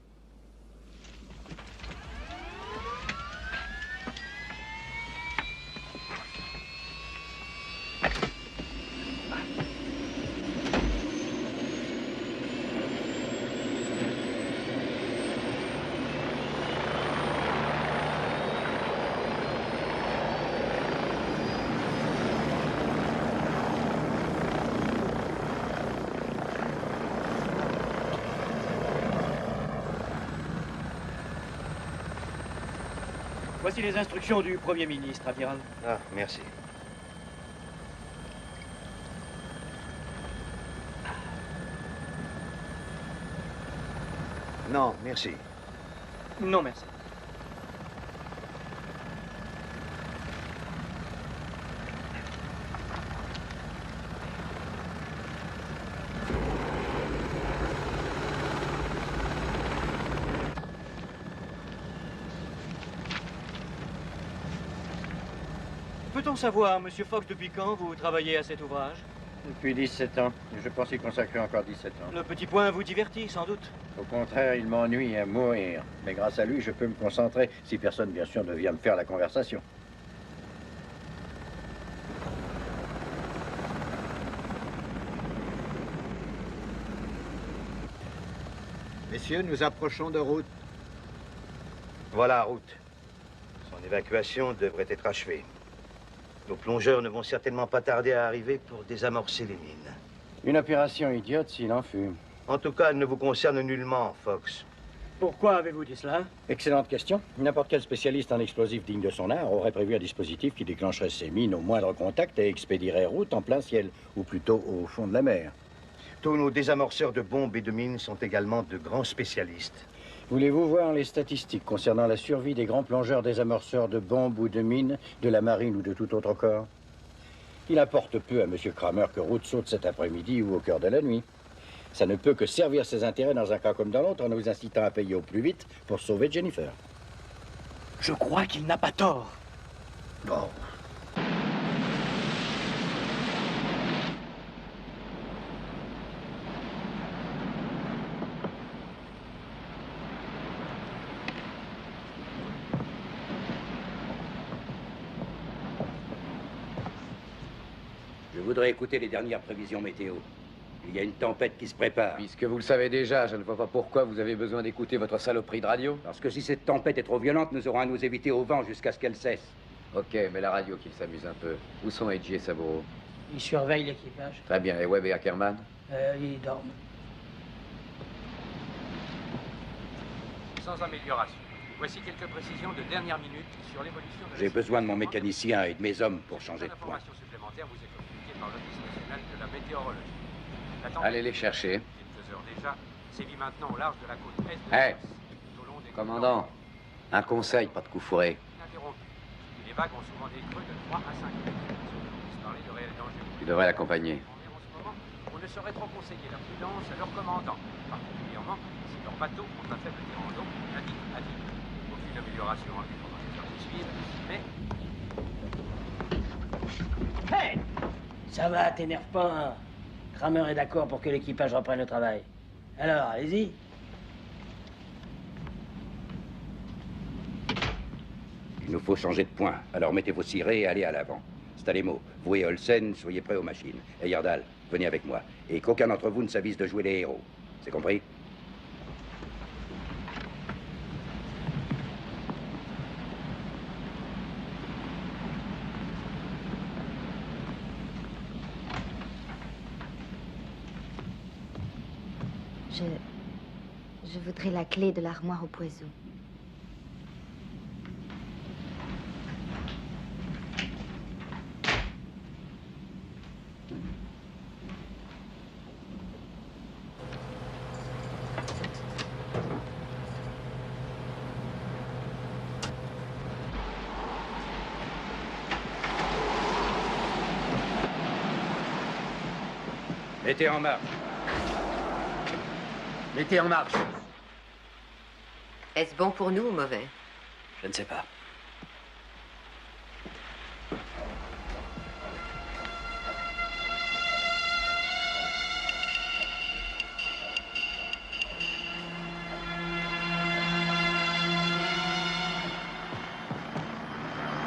F: Voici les instructions du Premier ministre, amiral.
R: Ah, merci. Non, merci.
F: Non, merci. Peut-on savoir, Monsieur Fox, depuis quand vous travaillez à cet ouvrage?
A: Depuis 17 ans. Je pense y consacrer encore 17 ans.
F: Le petit point vous divertit, sans doute?
A: Au contraire, il m'ennuie à mourir. Mais grâce à lui, je peux me concentrer, si personne, bien sûr, ne vient me faire la conversation.
R: Messieurs, nous approchons de route. Voilà la route. Son évacuation devrait être achevée. Nos plongeurs ne vont certainement pas tarder à arriver pour désamorcer les mines.
A: Une opération idiote s'il en fut.
R: En tout cas, elle ne vous concerne nullement, Fox.
G: Pourquoi avez-vous dit cela?
A: Excellente question. N'importe quel spécialiste en explosifs digne de son art aurait prévu un dispositif qui déclencherait ces mines au moindre contact et expédierait route en plein ciel, ou plutôt au fond de la mer.
R: Tous nos désamorceurs de bombes et de mines sont également de grands spécialistes.
A: Voulez-vous voir les statistiques concernant la survie des grands plongeurs désamorceurs de bombes ou de mines, de la marine ou de tout autre corps? Il importe peu à M. Kramer que route saute cet après-midi ou au cœur de la nuit. Ça ne peut que servir ses intérêts dans un cas comme dans l'autre en nous incitant à payer au plus vite pour sauver Jennifer.
G: Je crois qu'il n'a pas tort.
A: Bon.
H: Je voudrais écouter les dernières prévisions météo. Il y a une tempête qui se prépare.
E: Puisque vous le savez déjà, je ne vois pas pourquoi vous avez besoin d'écouter votre saloperie de radio.
H: Parce que si cette tempête est trop violente, nous aurons à nous éviter au vent jusqu'à ce qu'elle cesse.
E: Ok, mais la radio qu'il s'amuse un peu. Où sont Edgy et Saburo?
G: Ils surveillent l'équipage.
E: Très bien, et Webb et Ackerman?
G: Ils dorment.
C: Sans amélioration. Voici quelques précisions de dernière minute sur l'évolution de la
H: J'ai besoin de mon mécanicien et de mes hommes pour changer de point.
C: information supplémentaire vous est communiquée par l'Office national de la météorologie. La tempête,
E: Allez les chercher.
C: quelques heures déjà, sévit maintenant au large de la côte est de
E: Hé,
C: l'Écosse, tout au long des
E: commandant, un conseil, pas de coup fourré.
C: ininterrompues. Et les vagues ont souvent des creux de 3 à 5 mètres. Si on puisse parler de réel danger.
E: Tu devrais l'accompagner.
C: En ce moment, on ne saurait trop conseiller la prudence à leurs commandants, particulièrement si leur bateau ont un faible tirant d'eau, indique à dire. Aucune amélioration en vue pendant les heures qui suivent, mais
G: Hey! Ça va, t'énerve pas, hein? Kramer est d'accord pour que l'équipage reprenne le travail. Alors, allez-y.
H: Il nous faut changer de point. Alors mettez vos cirés et allez à l'avant. Stalemo, vous et Olsen, soyez prêts aux machines. Et Yardal, venez avec moi. Et qu'aucun d'entre vous ne s'avise de jouer les héros. C'est compris?
P: Je voudrais la clé de l'armoire au poison.
H: Mettez en marche.
L: Mettez en marche.
D: Est-ce bon pour nous ou mauvais?
F: Je ne sais pas.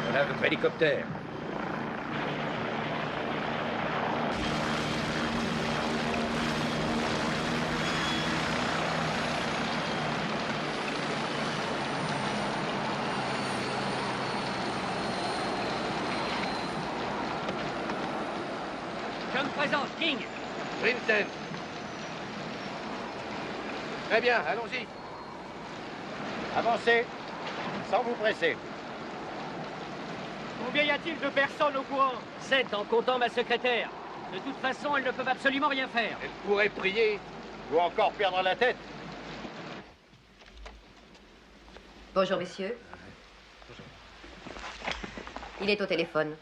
H: Voilà votre hélicoptère.
O: Je me présente, King.
M: Brinton. Très bien, allons-y.
A: Avancez, sans vous presser.
O: Combien y a-t-il de personnes au courant? 7 en comptant ma secrétaire. De toute façon, elles ne peuvent absolument rien faire.
A: Elle pourrait prier ou encore perdre la tête.
D: Bonjour, messieurs. Il est au téléphone.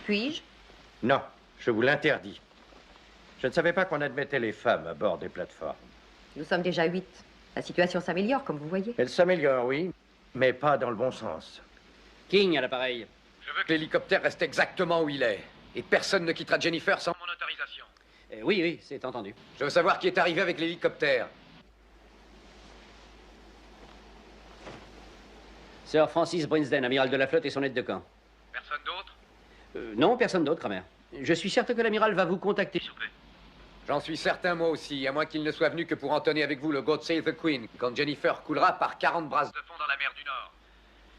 D: Puis-je?
B: Non, je vous l'interdis. Je ne savais pas qu'on admettait les femmes à bord des plateformes.
D: Nous sommes déjà 8. La situation s'améliore, comme vous voyez.
B: Elle s'améliore, oui, mais pas dans le bon sens.
O: King à l'appareil.
E: Je veux que l'hélicoptère reste exactement où il est. Et personne ne quittera Jennifer sans mon autorisation.
O: Oui, oui, c'est entendu.
E: Je veux savoir qui est arrivé avec l'hélicoptère.
O: Sir Francis Brinsden, amiral de la flotte et son aide de camp.
Q: Personne d'autre?
O: Non, personne d'autre, Kramer. Je suis certain que l'amiral va vous contacter.
E: J'en suis certain, moi aussi, à moins qu'il ne soit venu que pour entonner avec vous le God Save the Queen, quand Jennifer coulera par 40 brasses de fond dans la mer du Nord.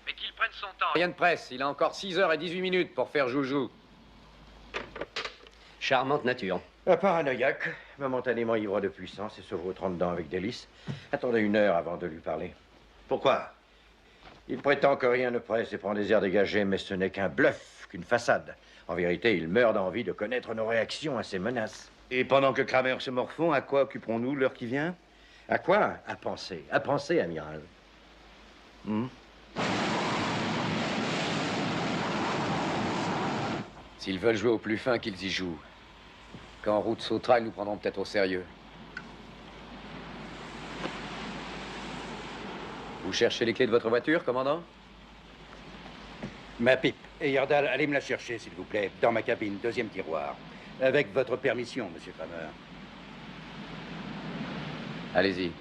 E: Mais qu'il prenne son temps. Rien de presse, il a encore 6h18 pour faire joujou.
O: Charmante nature.
B: Un paranoïaque, momentanément ivre de puissance et se vautrant dedans avec délice. Attendez 1 heure avant de lui parler.
R: Pourquoi?
B: Il prétend que rien ne presse et prend des airs dégagés, mais ce n'est qu'un bluff, qu'une façade. En vérité, il meurt d'envie de connaître nos réactions à ces menaces.
R: Et pendant que Kramer se morfond, à quoi occuperons-nous l'heure qui vient?
B: À quoi? À penser, amiral.
E: S'ils veulent jouer au plus fin, qu'ils y jouent. Quand Route sautera, ils nous prendront peut-être au sérieux. Vous cherchez les clés de votre voiture, commandant?
H: Ma pipe. Et Yordal, allez me la chercher, s'il vous plaît, dans ma cabine, 2e tiroir. Avec votre permission, monsieur Kramer.
E: Allez-y.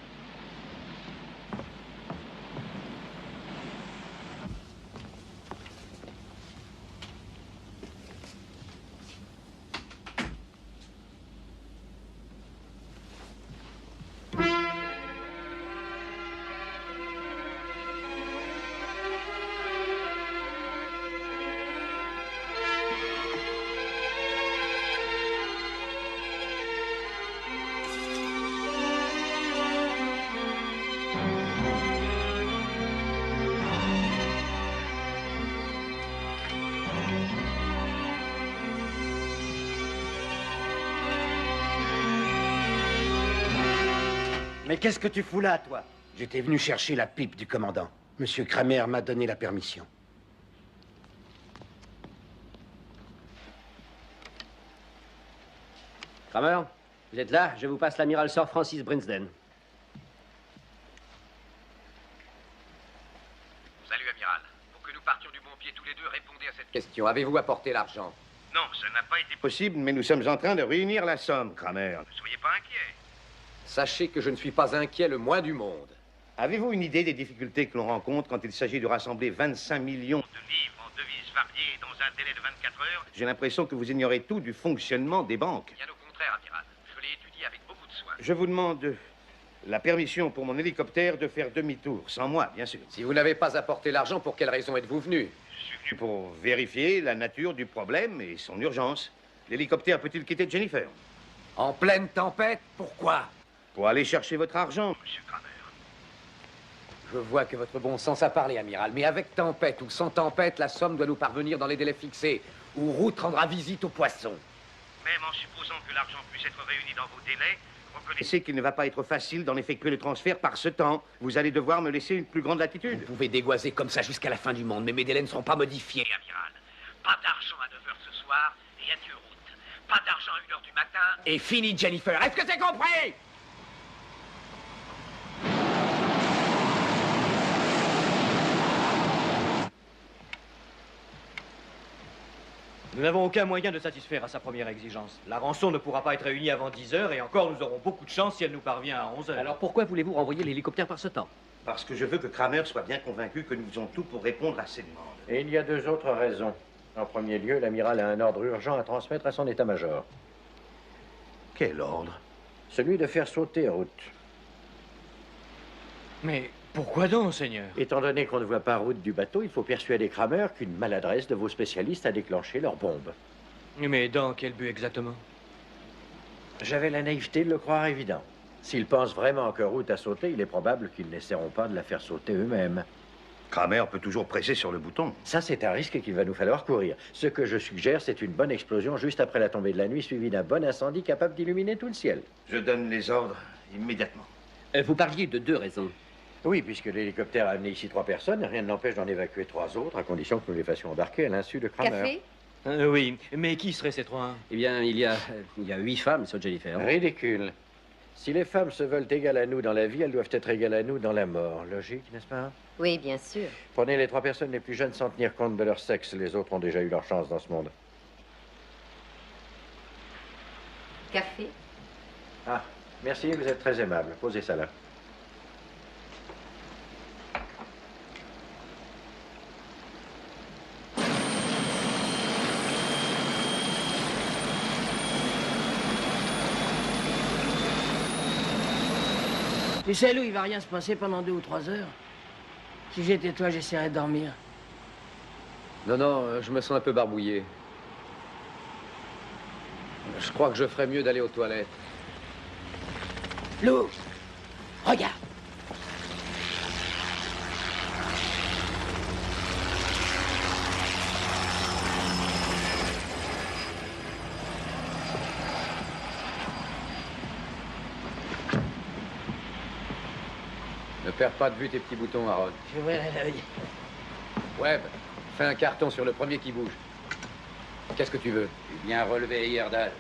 J: Mais qu'est-ce que tu fous là, toi? J'étais venu chercher la pipe du commandant. Monsieur Kramer m'a donné la permission.
O: Kramer, vous êtes là? Je vous passe l'amiral Sir Francis Brinsden.
Q: Salut, amiral. Pour que nous partions du bon pied tous les deux, répondez à cette
E: Question, avez-vous apporté l'argent?
Q: Non, ça n'a pas été
R: Possible, mais nous sommes en train de réunir la somme, Kramer.
Q: Ne soyez pas inquiet.
E: Sachez que je ne suis pas inquiet le moins du monde.
R: Avez-vous une idée des difficultés que l'on rencontre quand il s'agit de rassembler 25 millions
Q: De livres en devises variées dans un délai de 24 heures?
R: J'ai l'impression que vous ignorez tout du fonctionnement des banques.
Q: Bien au contraire, amiral. Je l'ai étudié avec beaucoup de soin.
R: Je vous demande la permission pour mon hélicoptère de faire demi-tour, sans moi, bien sûr.
E: Si vous n'avez pas apporté l'argent, pour quelle raison êtes-vous venu?
R: Je suis venu pour vérifier la nature du problème et son urgence. L'hélicoptère peut-il quitter Jennifer?
E: En pleine tempête? Pourquoi?
R: Pour aller chercher votre argent,
Q: Monsieur Kramer.
E: Je vois que votre bon sens a parlé, amiral. Mais avec tempête ou sans tempête, la somme doit nous parvenir dans les délais fixés. Ou Route rendra visite aux poissons.
Q: Même en supposant que l'argent puisse être réuni dans vos délais,
R: reconnaissez qu'il ne va pas être facile d'en effectuer le transfert par ce temps. Vous allez devoir me laisser une plus grande latitude.
E: Vous pouvez dégoiser comme ça jusqu'à la fin du monde, mais mes délais ne seront pas modifiés.
Q: Amiral, pas d'argent à 9h ce soir et adieu Route. Pas d'argent à 1h du matin.
E: Et fini, Jennifer. Est-ce que c'est compris?
F: Nous n'avons aucun moyen de satisfaire à sa première exigence. La rançon ne pourra pas être réunie avant 10 heures et encore nous aurons beaucoup de chance si elle nous parvient à 11 heures.
O: Alors pourquoi voulez-vous renvoyer l'hélicoptère par ce temps?
R: Parce que je veux que Kramer soit bien convaincu que nous faisons tout pour répondre à ses demandes.
B: Et il y a 2 autres raisons. En premier lieu, l'amiral a un ordre urgent à transmettre à son état-major.
R: Quel ordre?
B: Celui de faire sauter Route.
F: Mais pourquoi donc, Seigneur?
B: Étant donné qu'on ne voit pas Route du bateau, il faut persuader Kramer qu'une maladresse de vos spécialistes a déclenché leur bombe.
F: Mais dans quel but exactement?
B: J'avais la naïveté de le croire évident. S'ils pensent vraiment que Route a sauté, il est probable qu'ils n'essaieront pas de la faire sauter eux-mêmes.
R: Kramer peut toujours presser sur le bouton.
B: Ça, c'est un risque qu'il va nous falloir courir. Ce que je suggère, c'est une bonne explosion juste après la tombée de la nuit, suivie d'un bon incendie capable d'illuminer tout le ciel.
R: Je donne les ordres immédiatement.
O: Vous parliez de 2 raisons.
B: Oui, puisque l'hélicoptère a amené ici 3 personnes, rien ne l'empêche d'en évacuer 3 autres, à condition que nous les fassions embarquer à l'insu de Kramer.
P: Café?
F: Oui, mais qui seraient ces 3?
O: Eh bien, il y a 8 femmes sur Jennifer.
B: Ridicule. Si les femmes se veulent égales à nous dans la vie, elles doivent être égales à nous dans la mort. Logique, n'est-ce pas?
P: Oui, bien sûr.
B: Prenez les 3 personnes les plus jeunes sans tenir compte de leur sexe. Les autres ont déjà eu leur chance dans ce monde.
P: Café?
B: Ah, merci, vous êtes très aimable. Posez ça là.
G: Tu sais, Lou, il va rien se passer pendant 2 ou 3 heures. Si j'étais toi, j'essaierais de dormir.
E: Non, non, je me sens un peu barbouillé. Je crois que je ferais mieux d'aller aux toilettes.
G: Lou, regarde.
E: Ne perds pas de vue tes petits boutons, Harold.
G: Je verrai l'œil.
E: Webb, fais un carton sur le premier qui bouge. Qu'est-ce que tu veux?
H: Tu viens relever Heyerdahl.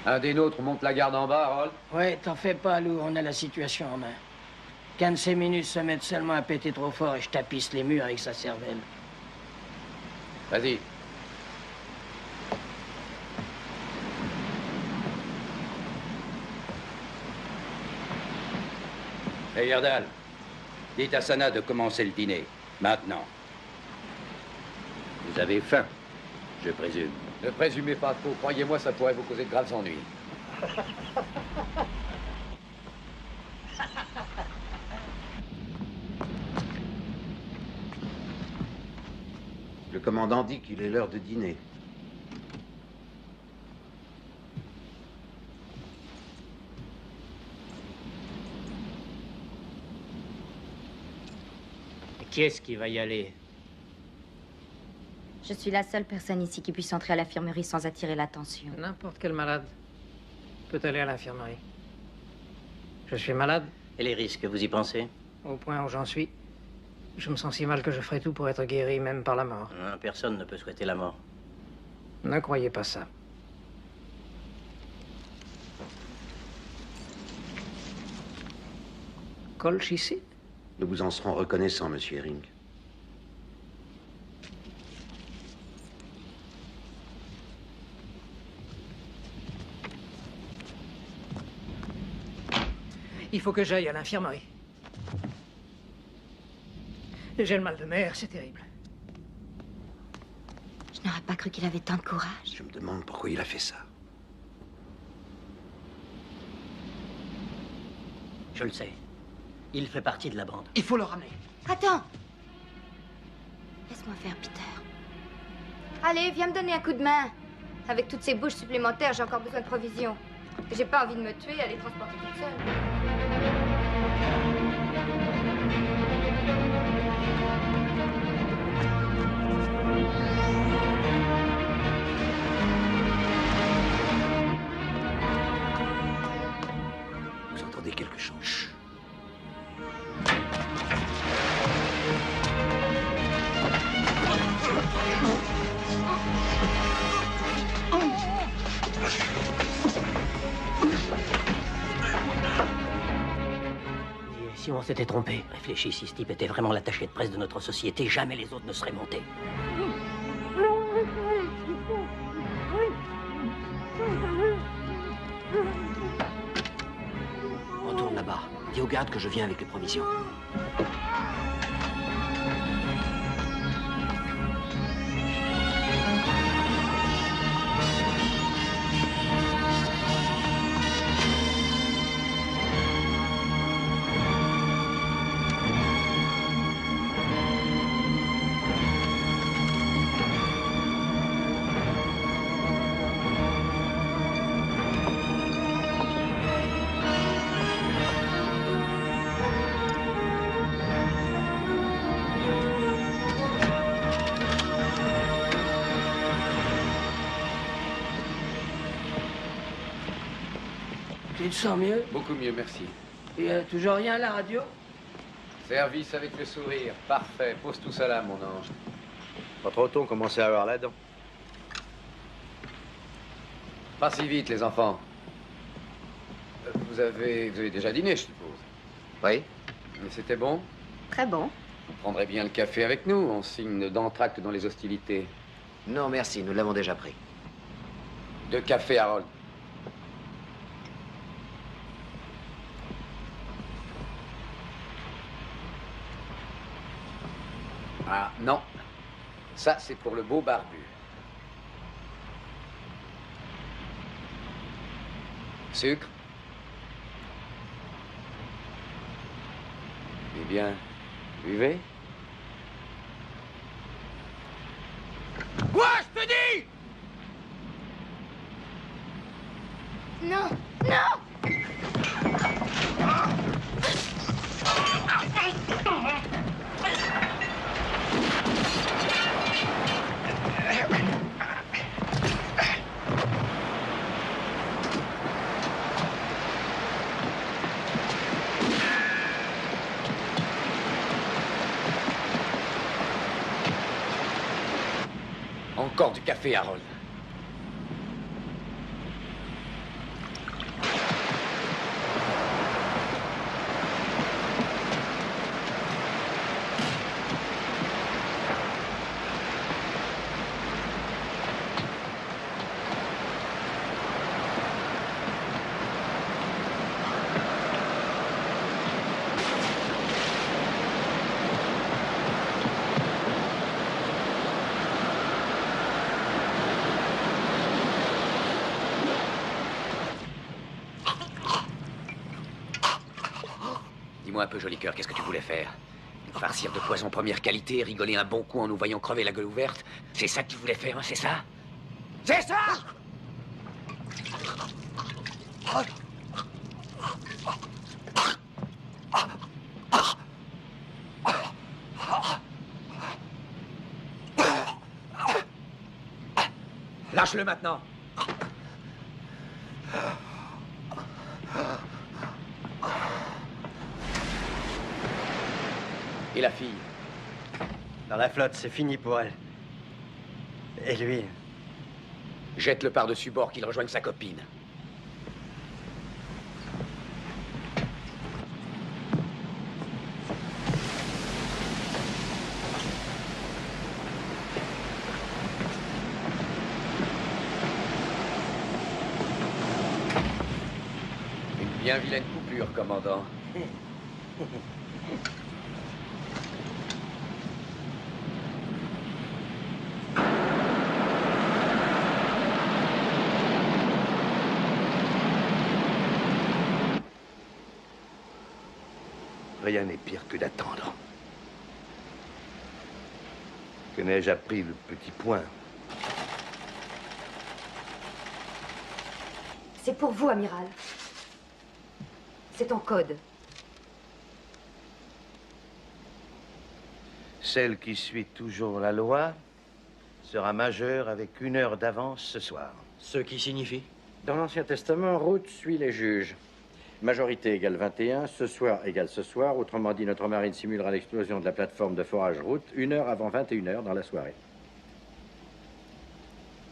E: Un des nôtres monte la garde en bas, Harold.
G: Ouais, t'en fais pas, Lou, on a la situation en main. Qu'un de ces minutes se mette seulement à péter trop fort et je tapisse les murs avec sa cervelle.
E: Vas-y.
H: Heyerdahl, dites à Sana de commencer le dîner. Maintenant. Vous avez faim, je présume.
E: Ne présumez pas trop. Croyez-moi, ça pourrait vous causer de graves ennuis.
R: Le commandant dit qu'il est l'heure de dîner.
G: Qui est-ce qui va y aller?
P: Je suis la seule personne ici qui puisse entrer à l'infirmerie sans attirer l'attention.
G: N'importe quel malade peut aller à l'infirmerie. Je suis malade.
I: Et les risques, vous y pensez?
G: Au point où j'en suis, je me sens si mal que je ferai tout pour être guéri, même par la mort.
I: Personne ne peut souhaiter la mort.
G: Ne croyez pas ça. Colchicine?
R: Nous vous en serons reconnaissants, monsieur Herring.
G: Il faut que j'aille à l'infirmerie. J'ai le mal de mer, c'est terrible.
P: Je n'aurais pas cru qu'il avait tant de courage.
R: Je me demande pourquoi il a fait ça.
I: Je le sais. Il fait partie de la bande.
G: Il faut le ramener.
P: Attends! Laisse-moi faire, Peter. Allez, viens me donner un coup de main. Avec toutes ces bouches supplémentaires, j'ai encore besoin de provisions. J'ai pas envie de me tuer à les transporter toute seule.
R: Vous entendez quelque chose? Chut.
I: Si on s'était trompé, réfléchis, si ce type était vraiment l'attaché de presse de notre société, jamais les autres ne seraient montés. Retourne là-bas. Dis aux gardes que je viens avec les provisions.
G: Tu te sens mieux?
E: Beaucoup mieux, merci.
G: Et toujours rien à la radio?
E: Service avec le sourire. Parfait. Pose tout ça là, mon ange.
R: Pas trop tôt, commencez à avoir la dent.
E: Pas si vite, les enfants. vous avez déjà dîné, je suppose.
N: Oui.
E: Mais c'était bon?
D: Très bon.
E: Vous prendrez bien le café avec nous, en signe d'entracte dans les hostilités.
N: Non, merci, nous l'avons déjà pris.
E: 2 cafés, Harold. Ah, non. Ça, c'est pour le beau barbu. Sucre? Eh bien, buvez.
O: Quoi, je te dis?
P: Non, non!
E: Encore du café, Harold. Dis-moi un peu, joli cœur, qu'est-ce que tu voulais faire? Nous farcir de poison première qualité, rigoler un bon coup en nous voyant crever la gueule ouverte? C'est ça que tu voulais faire, hein, c'est ça? C'est ça? Lâche-le maintenant. Et la fille?
I: Dans la flotte, c'est fini pour elle. Et lui?
E: Jette-le par-dessus bord qu'il rejoigne sa copine. Une bien vilaine coupure, commandant.
R: Rien n'est pire que d'attendre. Que n'ai-je appris le petit point?
D: C'est pour vous, amiral. C'est en code.
R: Celle qui suit toujours la loi sera majeure avec 1 heure d'avance ce soir.
I: Ce qui signifie?
B: Dans l'Ancien Testament, Ruth suit les juges. Majorité égale 21, ce soir égale ce soir. Autrement dit, notre marine simulera l'explosion de la plateforme de forage Ruth 1 heure avant 21 heures dans la soirée.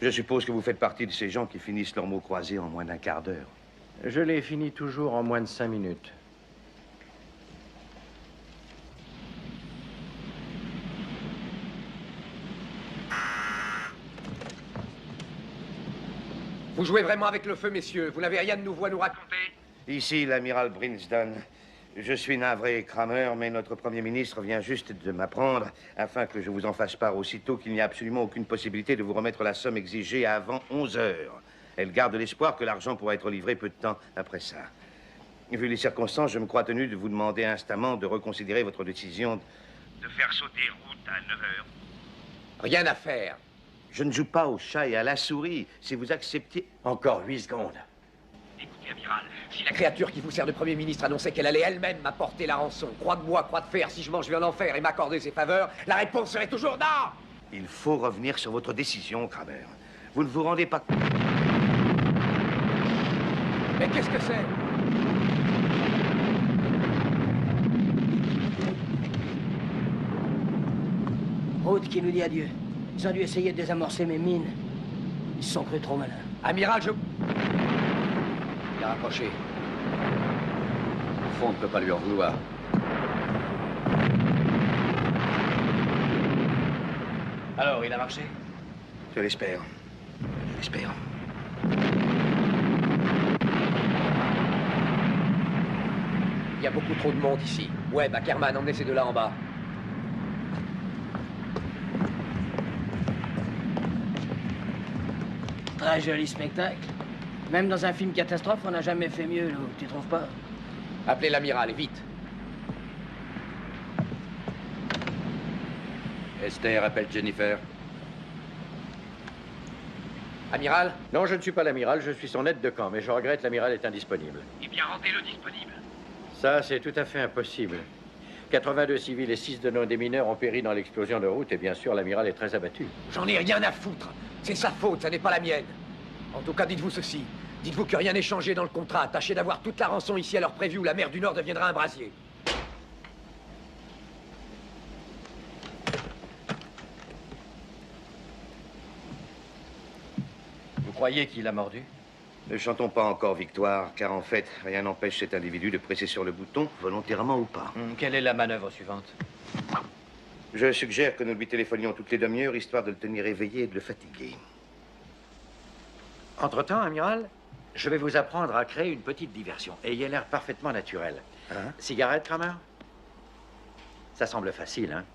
R: Je suppose que vous faites partie de ces gens qui finissent leurs mots croisés en moins d'1/4 d'heure.
B: Je les finis toujours en moins de 5 minutes.
E: Vous jouez vraiment avec le feu, messieurs. Vous n'avez rien de nouveau à nous raconter?
R: Ici, l'amiral Brinsden. Je suis navré, Kramer, mais notre Premier ministre vient juste de m'apprendre, afin que je vous en fasse part aussitôt, qu'il n'y a absolument aucune possibilité de vous remettre la somme exigée avant 11 heures. Elle garde l'espoir que l'argent pourra être livré peu de temps après ça. Vu les circonstances, je me crois tenu de vous demander instamment de reconsidérer votre décision de faire sauter Ruth à 9 heures.
E: Rien à faire.
R: Je ne joue pas au chat et à la souris. Si vous acceptez...
B: Encore 8 secondes.
E: Écoutez, amiral, si la créature qui vous sert de Premier ministre annonçait qu'elle allait elle-même m'apporter la rançon, croix de bois, croix de fer, si je mange vais en enfer et m'accorder ses faveurs, la réponse serait toujours non!
R: Il faut revenir sur votre décision, Kramer. Vous ne vous rendez pas...
E: Mais qu'est-ce que c'est?
G: Ruth qui nous dit adieu. Ils ont dû essayer de désamorcer mes mines. Ils se sont crus trop malins.
E: Amiral, il a rapproché. fond, on ne peut pas lui en vouloir.
F: Alors, il a marché?
R: Je l'espère. Je l'espère.
E: Il y a beaucoup trop de monde ici. Webb, Ackerman, emmenez ces deux-là en bas.
G: Très joli spectacle. Même dans un film catastrophe, on n'a jamais fait mieux, Lou. Tu trouves pas?
E: Appelez l'amiral, et vite.
H: Esther appelle Jennifer.
E: Amiral?
B: Non, je ne suis pas l'amiral, je suis son aide de camp, mais je regrette, l'amiral est indisponible.
O: Eh bien, rendez-le disponible.
B: Ça, c'est tout à fait impossible. 82 civils et 6 de nos démineurs ont péri dans l'explosion de route, et bien sûr, l'amiral est très abattu.
E: J'en ai rien à foutre. C'est sa faute, ça n'est pas la mienne. En tout cas, dites-vous ceci. Dites-vous que rien n'est changé dans le contrat. Tâchez d'avoir toute la rançon ici à l'heure prévue où la mer du Nord deviendra un brasier.
F: Vous croyez qu'il a mordu?
R: Ne chantons pas encore victoire, car en fait, rien n'empêche cet individu de presser sur le bouton, volontairement ou pas.
F: Quelle est la manœuvre suivante?
R: Je suggère que nous lui téléphonions toutes les demi-heures, histoire de le tenir éveillé et de le fatiguer.
B: Entre-temps, amiral, je vais vous apprendre à créer une petite diversion. Ayez l'air parfaitement naturel. Cigarette, Kramer? Ça semble facile, hein?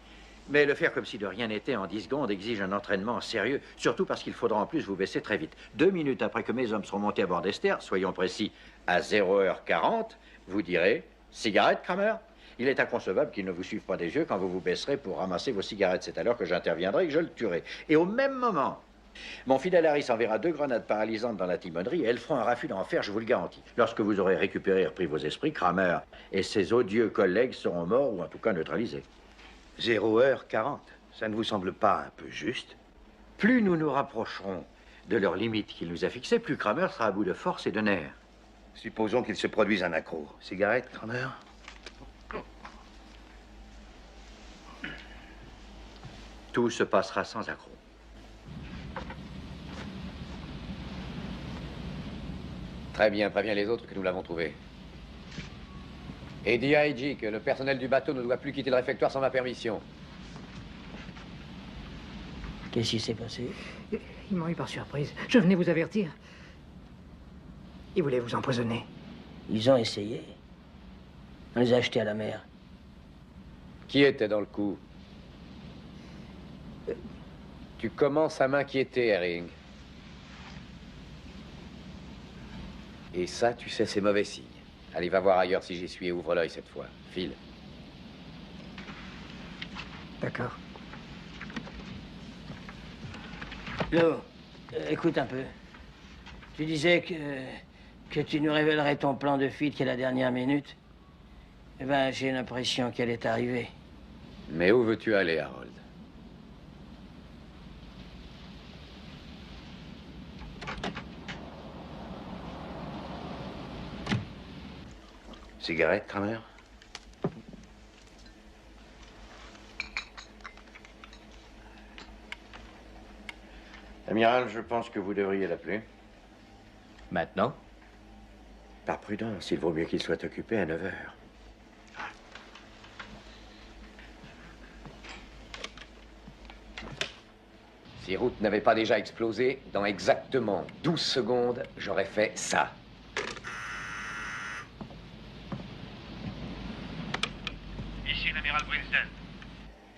B: Mais le faire comme si de rien n'était en 10 secondes exige un entraînement sérieux, surtout parce qu'il faudra en plus vous baisser très vite. 2 minutes après que mes hommes seront montés à bord d'Esther, soyons précis, à 0h40, vous direz « Cigarette, Kramer ?» Il est inconcevable qu'ils ne vous suivent pas des yeux quand vous vous baisserez pour ramasser vos cigarettes. C'est alors que j'interviendrai et que je le tuerai. Et au même moment, mon fidèle Harris enverra 2 grenades paralysantes dans la timonerie et elles feront un raffut d'enfer, je vous le garantis. Lorsque vous aurez récupéré et repris vos esprits, Kramer et ses odieux collègues seront morts ou en tout cas neutralisés.
R: 0h40, ça ne vous semble pas un peu juste?
B: Plus nous nous rapprocherons de leur limite qu'il nous a fixée, plus Kramer sera à bout de force et de nerfs.
R: Supposons qu'il se produise un accro. Cigarette, Kramer?
B: Tout se passera sans accroc.
E: Très bien, préviens les autres que nous l'avons trouvé. Et dis à Eiji que le personnel du bateau ne doit plus quitter le réfectoire sans ma permission.
G: Qu'est-ce qui s'est passé?
S: Ils m'ont eu par surprise. Je venais vous avertir. Ils voulaient vous empoisonner.
G: Ils ont essayé. On les a achetés à la mer.
E: Qui était dans le coup? Tu commences à m'inquiéter, Herring. Et ça, tu sais, c'est mauvais signe. Allez, va voir ailleurs si j'y suis et ouvre l'œil cette fois. File.
S: D'accord.
G: Lou, écoute un peu. Tu disais que tu nous révélerais ton plan de fuite qui est la dernière minute. Eh ben, j'ai l'impression qu'elle est arrivée.
E: Mais où veux-tu aller, Harold?
R: Cigarette, Kramer?
B: Amiral, je pense que vous devriez l'appeler.
F: Maintenant?
B: Par prudence, il vaut mieux qu'il soit occupé à 9h.
E: Si Route n'avait pas déjà explosé, dans exactement 12 secondes, j'aurais fait ça.
O: Ici l'amiral Winston.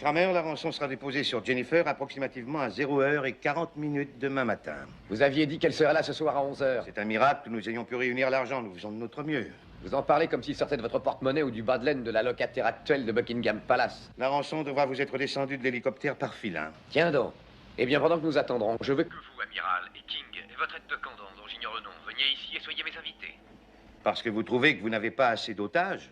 R: Kramer, la rançon sera déposée sur Jennifer approximativement à 0h40 demain matin.
E: Vous aviez dit qu'elle serait là ce soir à 11h.
R: C'est un miracle que nous ayons pu réunir l'argent. Nous faisons de notre mieux.
E: Vous en parlez comme s'il sortait de votre porte-monnaie ou du bas de laine de la locataire actuelle de Buckingham Palace.
R: La rançon devra vous être descendue de l'hélicoptère par filin.
E: Tiens donc. Eh bien, pendant que nous attendrons, je veux que
O: vous, amiral, et King, et votre aide de camp dont j'ignore le nom, veniez ici et soyez mes invités.
R: Parce que vous trouvez que vous n'avez pas assez d'otages?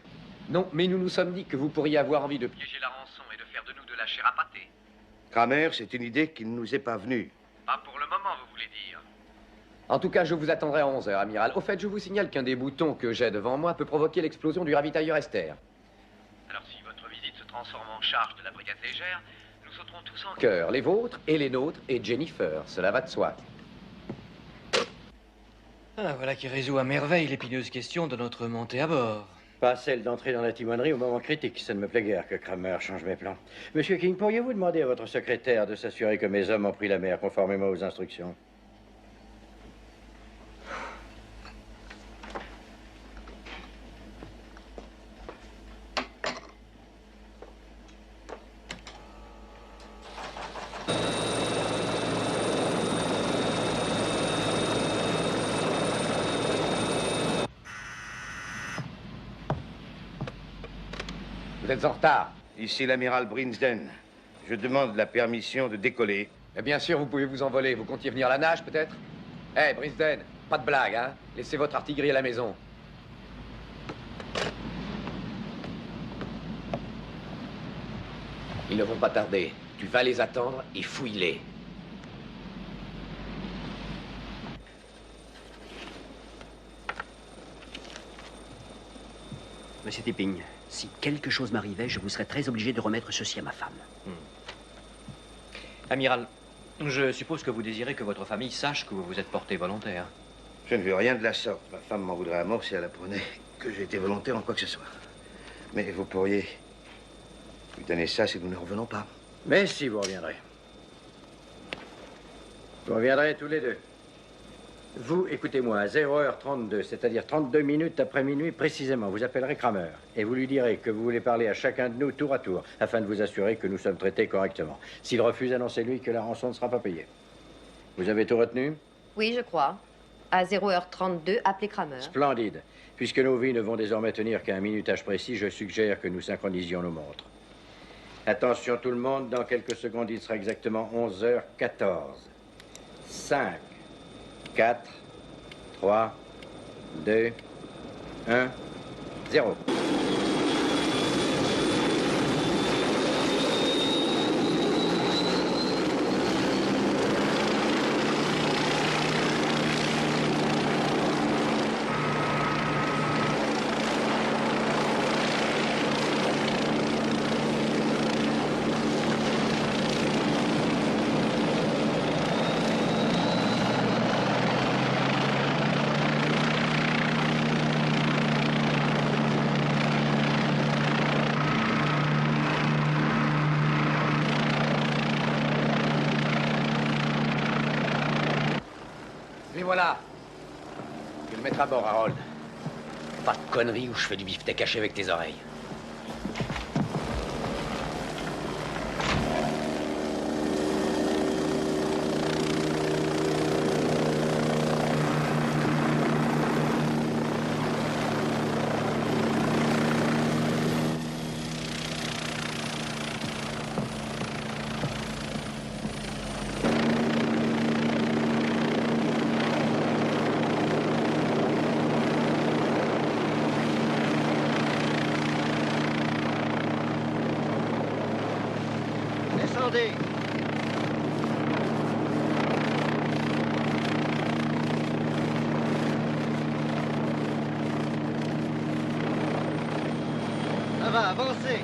E: Non, mais nous nous sommes dit que vous pourriez avoir envie de
O: piéger la rançon et de faire de nous de la chair à pâté.
R: Kramer, c'est une idée qui ne nous est pas venue.
O: Pas pour le moment, vous voulez dire.
E: En tout cas, je vous attendrai à 11h, amiral. Au fait, je vous signale qu'un des boutons que j'ai devant moi peut provoquer l'explosion du ravitailleur Esther.
O: Alors, si votre visite se transforme en charge de la brigade légère, nous sauterons tous en
E: cœur, les vôtres et les nôtres et Jennifer, cela va de soi.
F: Ah, voilà qui résout à merveille l'épineuse question de notre montée à bord.
B: Pas celle d'entrer dans la timonerie au moment critique. Ça ne me plaît guère que Kramer change mes plans. Monsieur King, pourriez-vous demander à votre secrétaire de s'assurer que mes hommes ont pris la mer conformément aux instructions?
E: Vous êtes en retard.
R: Ici l'amiral Brinsden. Je demande la permission de décoller.
E: Mais bien sûr, vous pouvez vous envoler. Vous comptiez venir à la nage, peut-être? Hé, Brinsden, pas de blague, hein? Laissez votre artillerie à la maison. Ils ne vont pas tarder. Tu vas les attendre et fouille-les.
T: Monsieur Tipping, si quelque chose m'arrivait, je vous serais très obligé de remettre ceci à ma femme.
F: Amiral, je suppose que vous désirez que votre famille sache que vous vous êtes porté volontaire.
R: Je ne veux rien de la sorte. Ma femme m'en voudrait à mort si elle apprenait que j'ai été volontaire en quoi que ce soit. Mais vous pourriez lui donner ça si nous ne revenons pas.
B: Mais si, vous reviendrez. Vous reviendrez tous les deux. Vous, écoutez-moi, à 0h32, c'est-à-dire 32 minutes après minuit précisément, vous appellerez Kramer et vous lui direz que vous voulez parler à chacun de nous tour à tour, afin de vous assurer que nous sommes traités correctement. S'il refuse, annoncez-lui que la rançon ne sera pas payée. Vous avez tout retenu?
D: Oui, je crois. À 0h32, appelez Kramer.
B: Splendide. Puisque nos vies ne vont désormais tenir qu'à un minutage précis, je suggère que nous synchronisions nos montres. Attention tout le monde, dans quelques secondes, il sera exactement 11h14. 5, 4, 3, 2, 1, 0.
E: Et voilà. Je vais le mettre à bord, Harold. Pas de conneries où je fais du beefsteak caché avec tes oreilles.
I: Descendez. Ça va, avancez.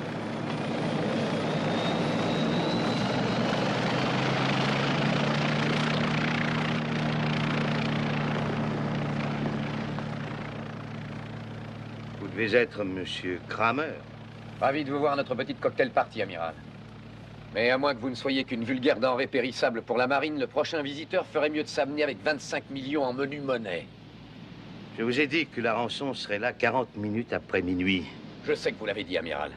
R: Vous devez être Monsieur Kramer.
E: Ravi de vous voir à notre petite cocktail party, amiral. Mais à moins que vous ne soyez qu'une vulgaire denrée périssable pour la marine, le prochain visiteur ferait mieux de s'amener avec 25 millions en menu monnaie.
R: Je vous ai dit que la rançon serait là 40 minutes après minuit.
E: Je sais que vous l'avez dit, amiral.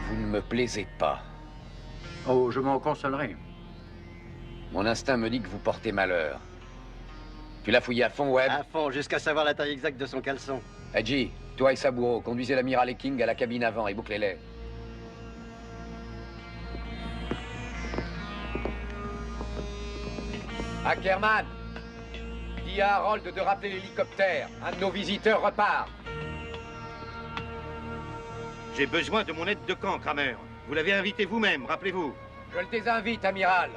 E: Vous ne me plaisez pas.
B: Oh, je m'en consolerai.
E: Mon instinct me dit que vous portez malheur. Tu l'as fouillé à fond, Webb?
I: À fond, jusqu'à savoir la taille exacte de son caleçon.
E: Hadji, toi et Saburo, conduisez l'amiral et King à la cabine avant et bouclez-les. Ackerman, dis à Harold de rappeler l'hélicoptère. Un de nos visiteurs repart.
R: J'ai besoin de mon aide de camp, Kramer. Vous l'avez invité vous-même, rappelez-vous.
E: Je le désinvite, amiral.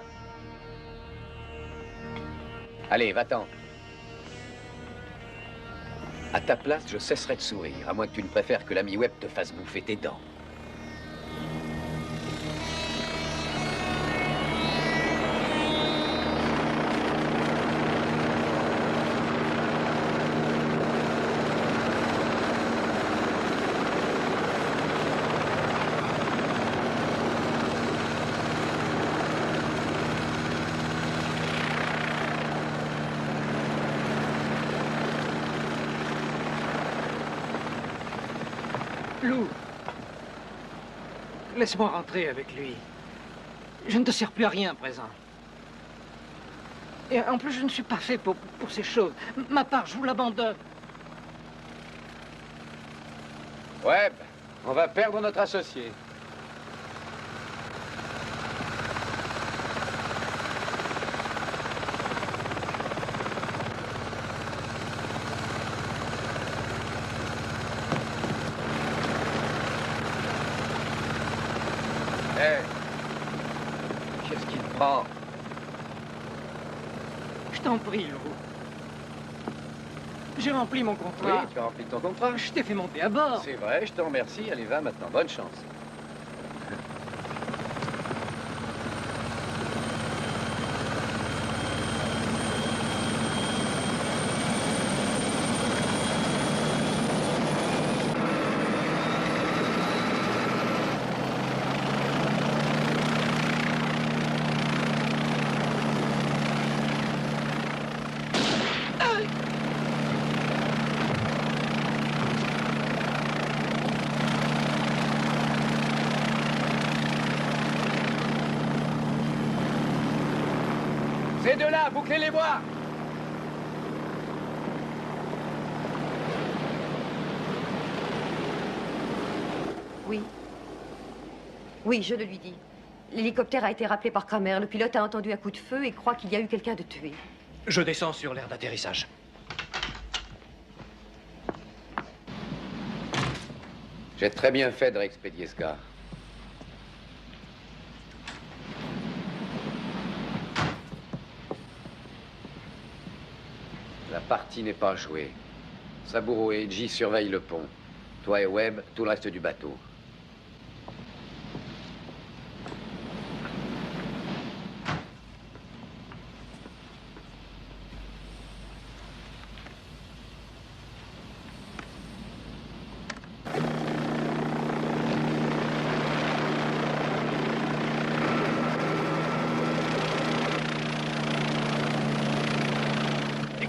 E: Allez, va-t'en. À ta place, je cesserai de sourire, à moins que tu ne préfères que l'ami Webb te fasse bouffer tes dents.
S: Lou, laisse-moi rentrer avec lui. Je ne te sers plus à rien à présent. Et en plus, je ne suis pas fait pour ces choses. Ma part, je vous l'abandonne.
E: Webb, on va perdre notre associé. Hé, qu'est-ce qu'il prend?
S: Je t'en prie, Lou. J'ai rempli mon contrat.
E: Oui, tu as rempli ton contrat.
S: Je t'ai fait monter à bord.
E: C'est vrai, je te remercie. Allez, va maintenant. Bonne chance. Ces deux-là, bouclez-les-moi!
D: Oui. Oui, je le lui dis. L'hélicoptère a été rappelé par Kramer. Le pilote a entendu un coup de feu et croit qu'il y a eu quelqu'un de tué.
F: Je descends sur l'aire d'atterrissage.
E: J'ai très bien fait de réexpédier ce gars. La partie n'est pas jouée. Saburo et Eiji surveillent le pont. Toi et Webb, tout le reste du bateau.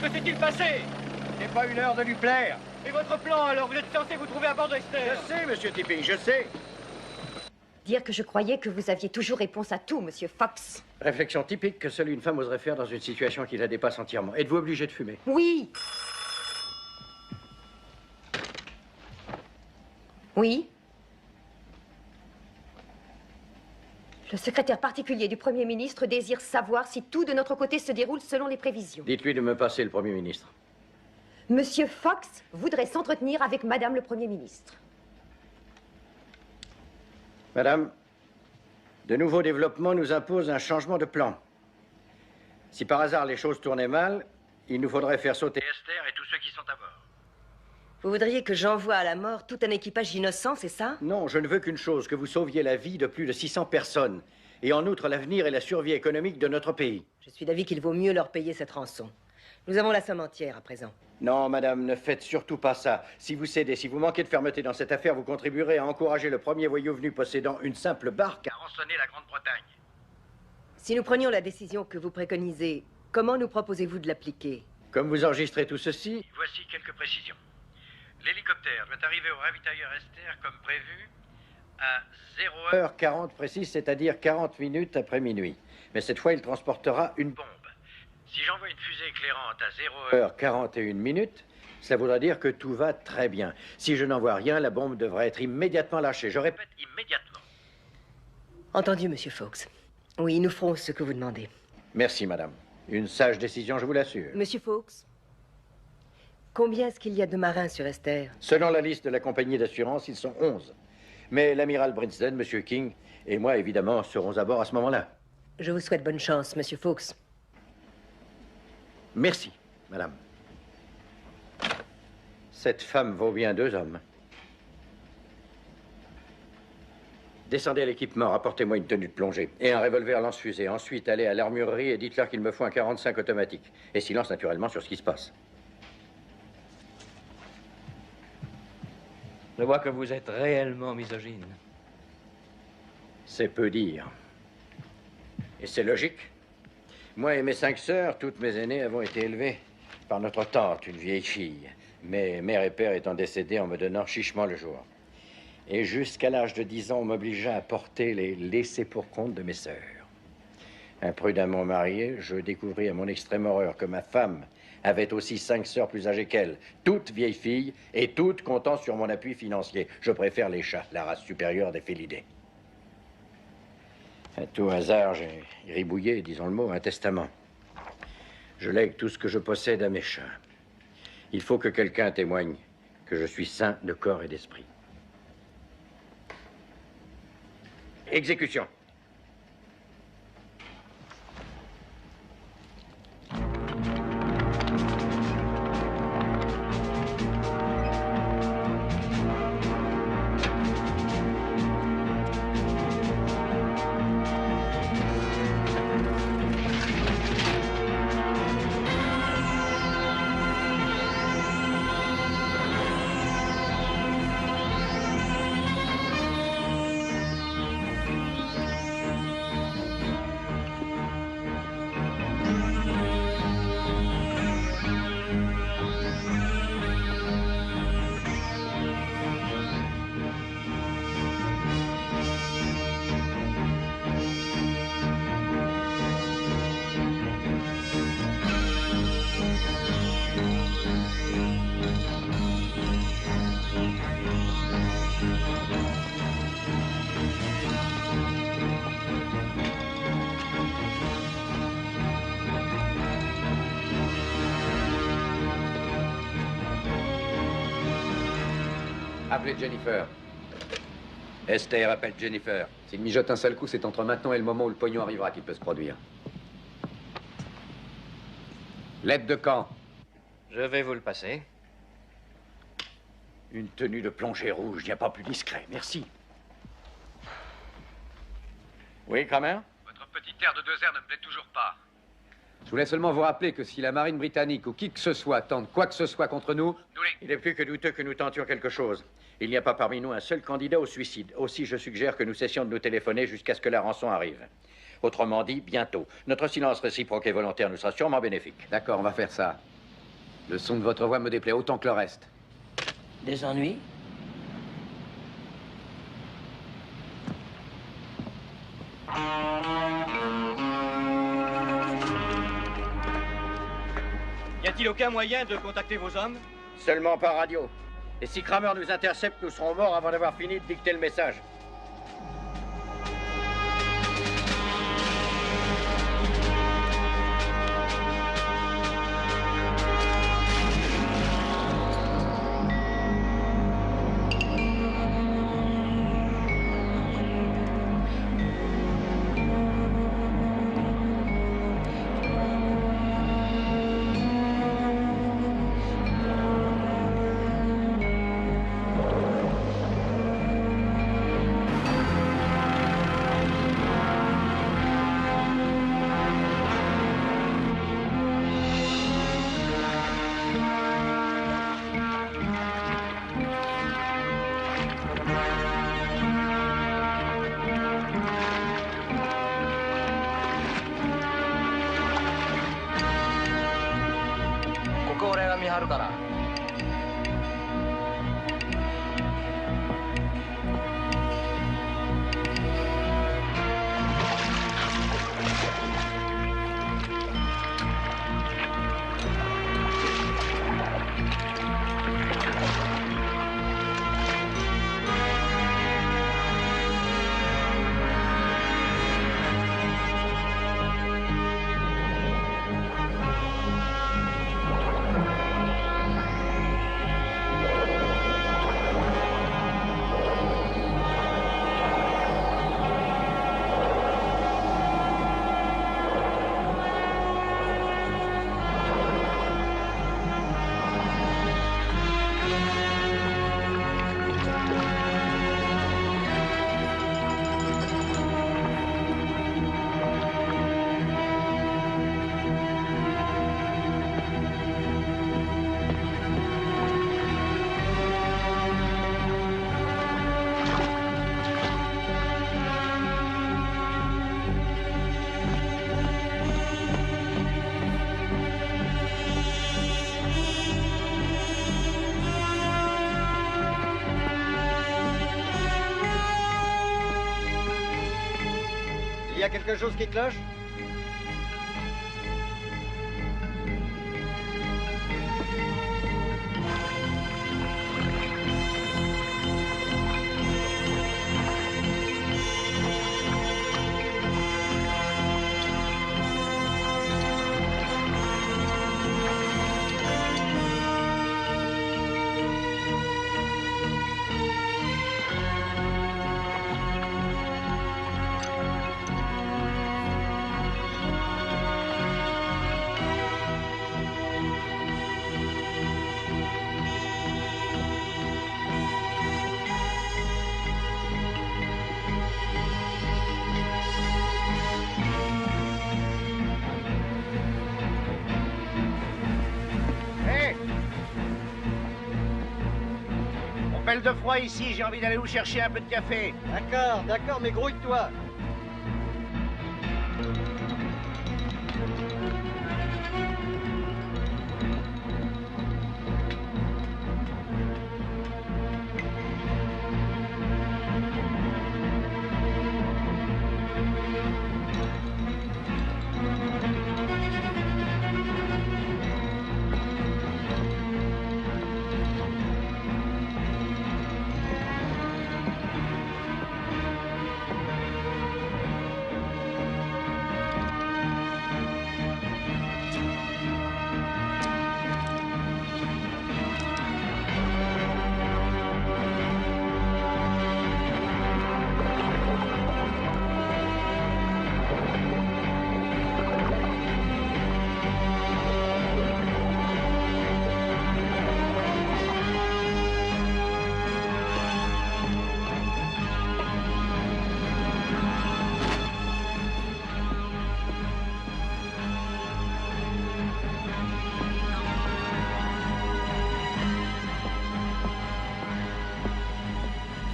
O: Que s'est-il passé?
A: C'est pas une heure de lui plaire.
O: Et votre plan, alors? Vous êtes censé vous trouver à bord d'Esther?
A: Je sais, monsieur Tipping, je sais.
D: Dire que je croyais que vous aviez toujours réponse à tout, monsieur Fox.
B: Réflexion typique que seule une femme oserait faire dans une situation qui la dépasse entièrement. Êtes-vous obligé de fumer?
D: Oui. Oui. Le secrétaire particulier du Premier ministre désire savoir si tout de notre côté se déroule selon les prévisions.
B: Dites-lui de me passer le Premier ministre.
D: Monsieur Fox voudrait s'entretenir avec Madame le Premier ministre.
B: Madame, de nouveaux développements nous imposent un changement de plan. Si par hasard les choses tournaient mal, il nous faudrait faire sauter Esther et tous ceux qui sont à bord.
D: Vous voudriez que j'envoie à la mort tout un équipage innocent, c'est ça?
B: Non, je ne veux qu'une chose, que vous sauviez la vie de plus de 600 personnes. Et en outre, l'avenir et la survie économique de notre pays.
D: Je suis d'avis qu'il vaut mieux leur payer cette rançon. Nous avons la somme entière à présent.
B: Non, madame, ne faites surtout pas ça. Si vous cédez, si vous manquez de fermeté dans cette affaire, vous contribuerez à encourager le premier voyou venu possédant une simple barque à rançonner la Grande-Bretagne.
D: Si nous prenions la décision que vous préconisez, comment nous proposez-vous de l'appliquer?
B: Comme vous enregistrez tout ceci, voici quelques précisions. L'hélicoptère doit arriver au ravitailleur Esther comme prévu à 0h40 précise, c'est-à-dire 40 minutes après minuit. Mais cette fois, il transportera une bombe. Si j'envoie une fusée éclairante à 0h41 minutes, ça voudra dire que tout va très bien. Si je n'envoie rien, la bombe devrait être immédiatement lâchée. Je répète, immédiatement.
D: Entendu, monsieur Fox. Oui, nous ferons ce que vous demandez.
B: Merci, madame. Une sage décision, je vous l'assure.
D: Monsieur Fox, combien est-ce qu'il y a de marins sur Esther?
B: Selon la liste de la compagnie d'assurance, ils sont 11. Mais l'amiral Brinsden, monsieur King et moi, évidemment, serons à bord à ce moment-là.
D: Je vous souhaite bonne chance, monsieur Fox.
B: Merci, madame. Cette femme vaut bien 2 hommes. Descendez à l'équipement, rapportez-moi une tenue de plongée et un revolver lance-fusée. Ensuite, allez à l'armurerie et dites-leur qu'il me faut un 45 automatique. Et silence, naturellement, sur ce qui se passe.
F: Je vois que vous êtes réellement misogyne.
B: C'est peu dire. Et c'est logique. Moi et mes 5 sœurs, toutes mes aînées, avons été élevées par notre tante, une vieille fille. Mais mère et père étant décédés en me donnant chichement le jour. Et jusqu'à l'âge de 10 ans, on m'obligea à porter les laissés pour compte de mes sœurs. Imprudemment marié, je découvris à mon extrême horreur que ma femme avait aussi 5 sœurs plus âgées qu'elle, toutes vieilles filles et toutes comptant sur mon appui financier. Je préfère les chats, la race supérieure des félidés. À tout hasard, j'ai gribouillé, disons le mot, un testament. Je lègue tout ce que je possède à mes chats. Il faut que quelqu'un témoigne que je suis sain de corps et d'esprit. Exécution.
E: Appelez Jennifer.
H: Esther appelle Jennifer.
E: S'il mijote un seul coup, c'est entre maintenant et le moment où le pognon arrivera qu'il peut se produire. L'aide de camp.
F: Je vais vous le passer.
B: Une tenue de plongée rouge, il n'y a pas plus discret. Merci. Oui, Kramer?
C: Votre petite air de 2 heures ne me plaît toujours pas.
E: Je voulais seulement vous rappeler que si la marine britannique ou qui que ce soit tente quoi que ce soit contre nous...
B: Il est plus que douteux que nous tentions quelque chose. Il n'y a pas parmi nous un seul candidat au suicide. Aussi, je suggère que nous cessions de nous téléphoner jusqu'à ce que la rançon arrive. Autrement dit, bientôt. Notre silence réciproque et volontaire nous sera sûrement bénéfique.
E: D'accord, on va faire ça. Le son de votre voix me déplaît autant que le reste.
G: Des ennuis?
O: Y a-t-il aucun moyen de contacter vos hommes?
B: Seulement par radio. Et si Kramer nous intercepte, nous serons morts avant d'avoir fini de dicter le message.
R: quelque chose qui cloche?
J: De froid ici, j'ai envie d'aller vous chercher un peu de café.
R: D'accord, mais grouille-toi.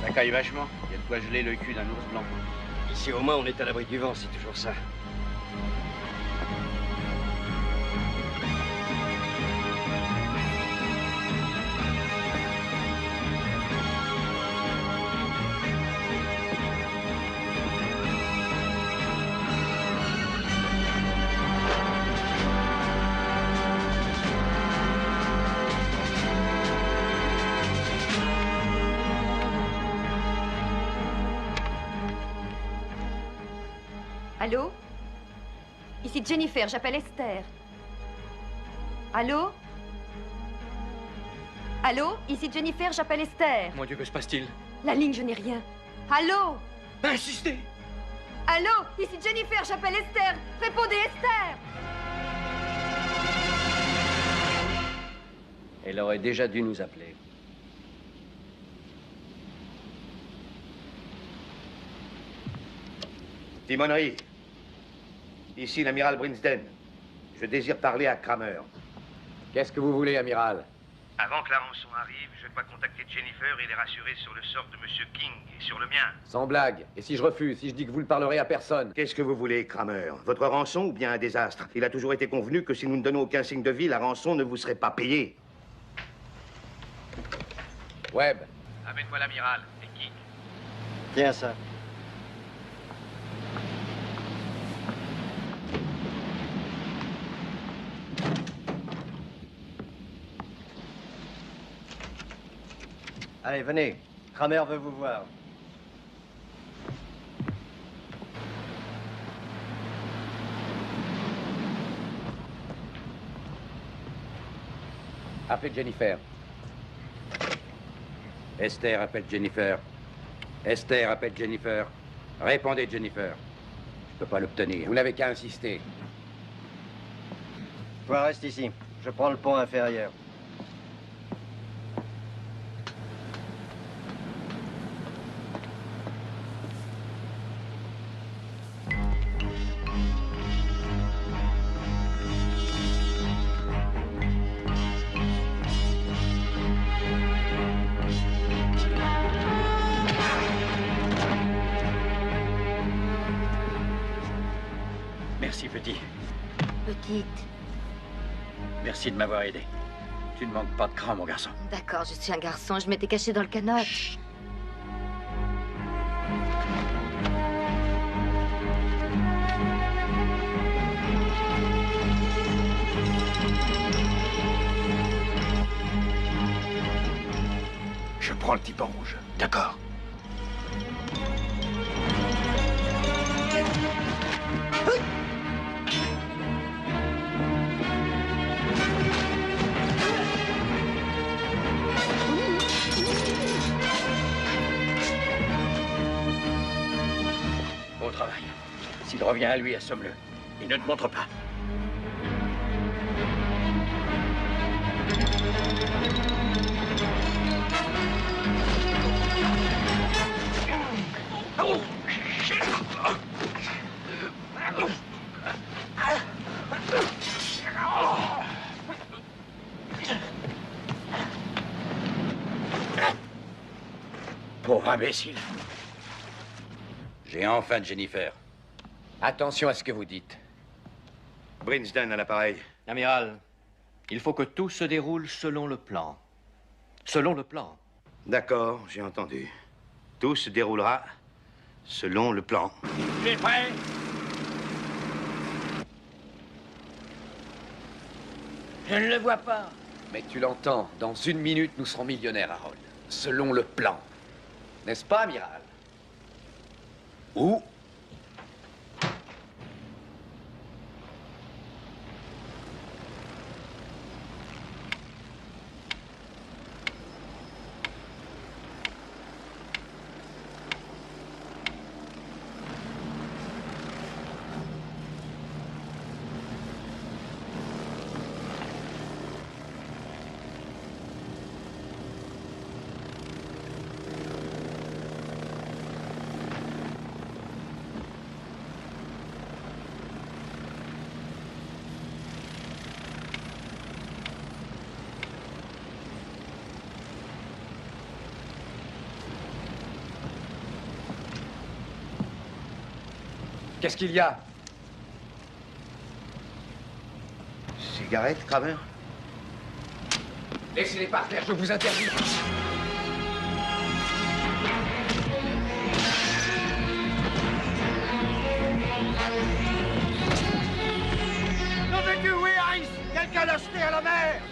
J: Ça caille vachement. Il y a de quoi geler le cul d'un ours blanc.
R: Ici, au moins, on est à l'abri du vent, c'est toujours ça.
P: Allô? Ici Jennifer, j'appelle Esther. Allô? Allô? Ici Jennifer, j'appelle Esther.
F: Mon Dieu, que se passe-t-il?
P: La ligne, je n'ai rien. Allô?
F: Insistez!
P: Allô? Ici Jennifer, j'appelle Esther. Répondez, Esther!
E: Elle aurait déjà dû nous appeler.
J: Timonerie. Ici l'amiral Brinsden. Je désire parler à Kramer.
E: Qu'est-ce que vous voulez, amiral?
R: Avant que la rançon arrive, je dois contacter Jennifer et les rassurer sur le sort de Monsieur King et sur le mien.
E: Sans blague. Et si je refuse, si je dis que vous ne parlerez à personne?
R: Qu'est-ce que vous voulez, Kramer? Votre rançon ou bien un désastre? Il a toujours été convenu que si nous ne donnons aucun signe de vie, la rançon ne vous serait pas payée.
E: Webb.
C: Amène-moi l'amiral, et King.
R: Tiens ça. Allez, venez. Kramer veut vous voir.
E: Appelez Jennifer.
H: Esther appelle Jennifer. Esther appelle Jennifer. Répondez, Jennifer. Je peux pas l'obtenir.
E: Vous n'avez qu'à insister.
R: Toi, reste ici. Je prends le pont inférieur.
A: Merci, petit.
P: Petite.
A: Merci de m'avoir aidé. Tu ne manques pas de cran, mon garçon.
P: D'accord, je suis un garçon. Je m'étais caché dans le canot.
B: prends le type en rouge.
Q: D'accord.
B: Bon travail. S'il revient à lui, assomme-le. Il ne te montre pas. Pauvre imbécile.
H: J'ai enfin Jennifer.
E: Attention à ce que vous dites.
R: Brinsden à l'appareil.
F: Amiral, il faut que tout se déroule selon le plan. Selon le plan.
R: D'accord, j'ai entendu. Tout se déroulera selon le plan.
A: Tu es prêt?
G: Je ne le vois pas.
E: Mais tu l'entends, dans 1 minute, nous serons millionnaires, Harold. Selon le plan. N'est-ce pas, amiral?
B: Où?
E: Qu'est-ce qu'il y a?
R: Cigarette, Kramer?
E: Laissez-les par terre, je vous interdis.
A: Nom de Dieu, oui, Harris! Quelqu'un l'a jeté à la mer!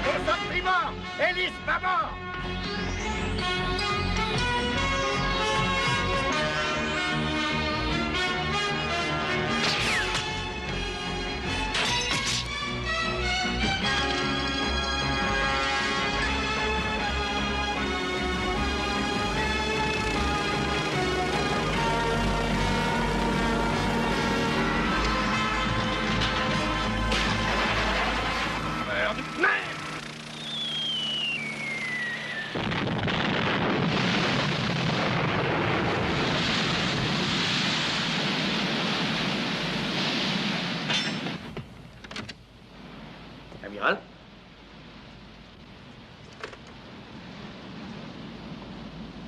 A: Nous sommes tribord! Hélice, bâbord!
B: Amiral?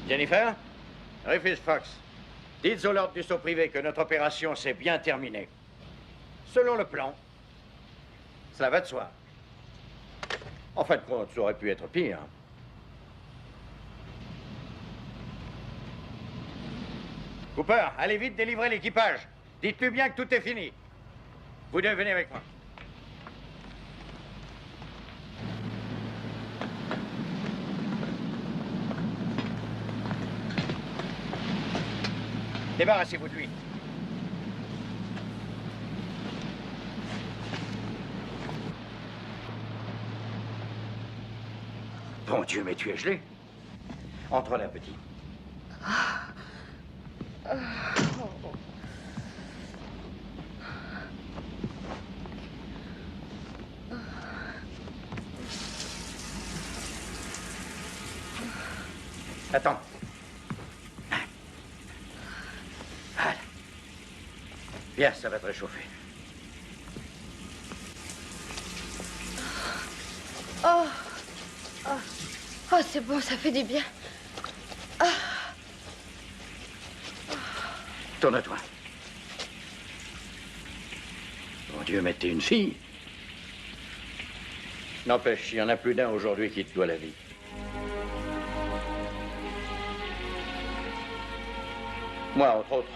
B: Jennifer? Rufus Fox, dites aux lords du saut privé que notre opération s'est bien terminée. Selon le plan. Cela va de soi. En fin de compte, ça aurait pu être pire. Cooper, allez vite délivrer l'équipage. Dites-lui bien que tout est fini. Vous deux, venez avec moi. Débarrassez-vous de lui. Bon Dieu, mais tu es gelé. Entre là, petit. Attends. Voilà. Bien, ça va te réchauffer.
P: Oh, oh, oh, c'est bon, ça fait du bien. Oh.
B: Tourne-toi. Mon Dieu, mais t'es une fille. N'empêche, il y en a plus d'un aujourd'hui qui te doit la vie. Moi, entre autres.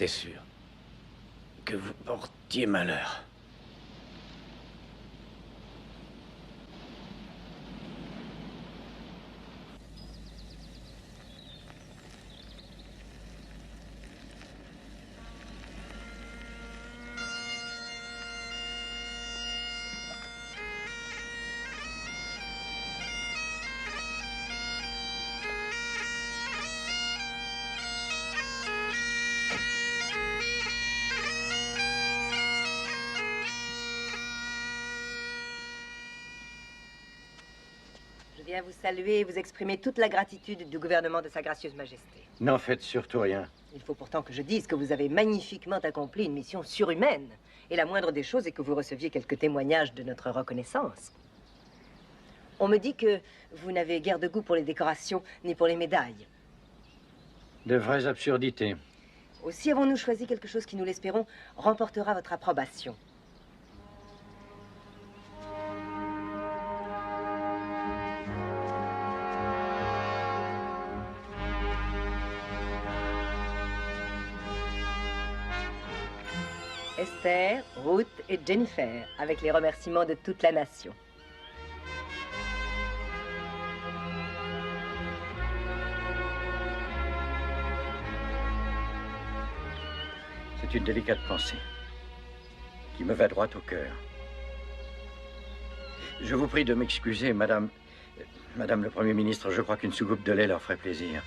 J: j'étais sûr que vous portiez malheur.
D: Je viens vous saluer et vous exprimer toute la gratitude du gouvernement de Sa Gracieuse Majesté.
B: N'en faites surtout rien.
D: Il faut pourtant que je dise que vous avez magnifiquement accompli une mission surhumaine. Et la moindre des choses est que vous receviez quelques témoignages de notre reconnaissance. On me dit que vous n'avez guère de goût pour les décorations ni pour les médailles.
B: De vraies absurdités.
D: Aussi avons-nous choisi quelque chose qui, nous l'espérons, remportera votre approbation. Esther, Ruth et Jennifer, avec les remerciements de toute la nation.
B: C'est une délicate pensée qui me va droit au cœur. Je vous prie de m'excuser, Madame le Premier ministre. Je crois qu'une soucoupe de lait leur ferait plaisir.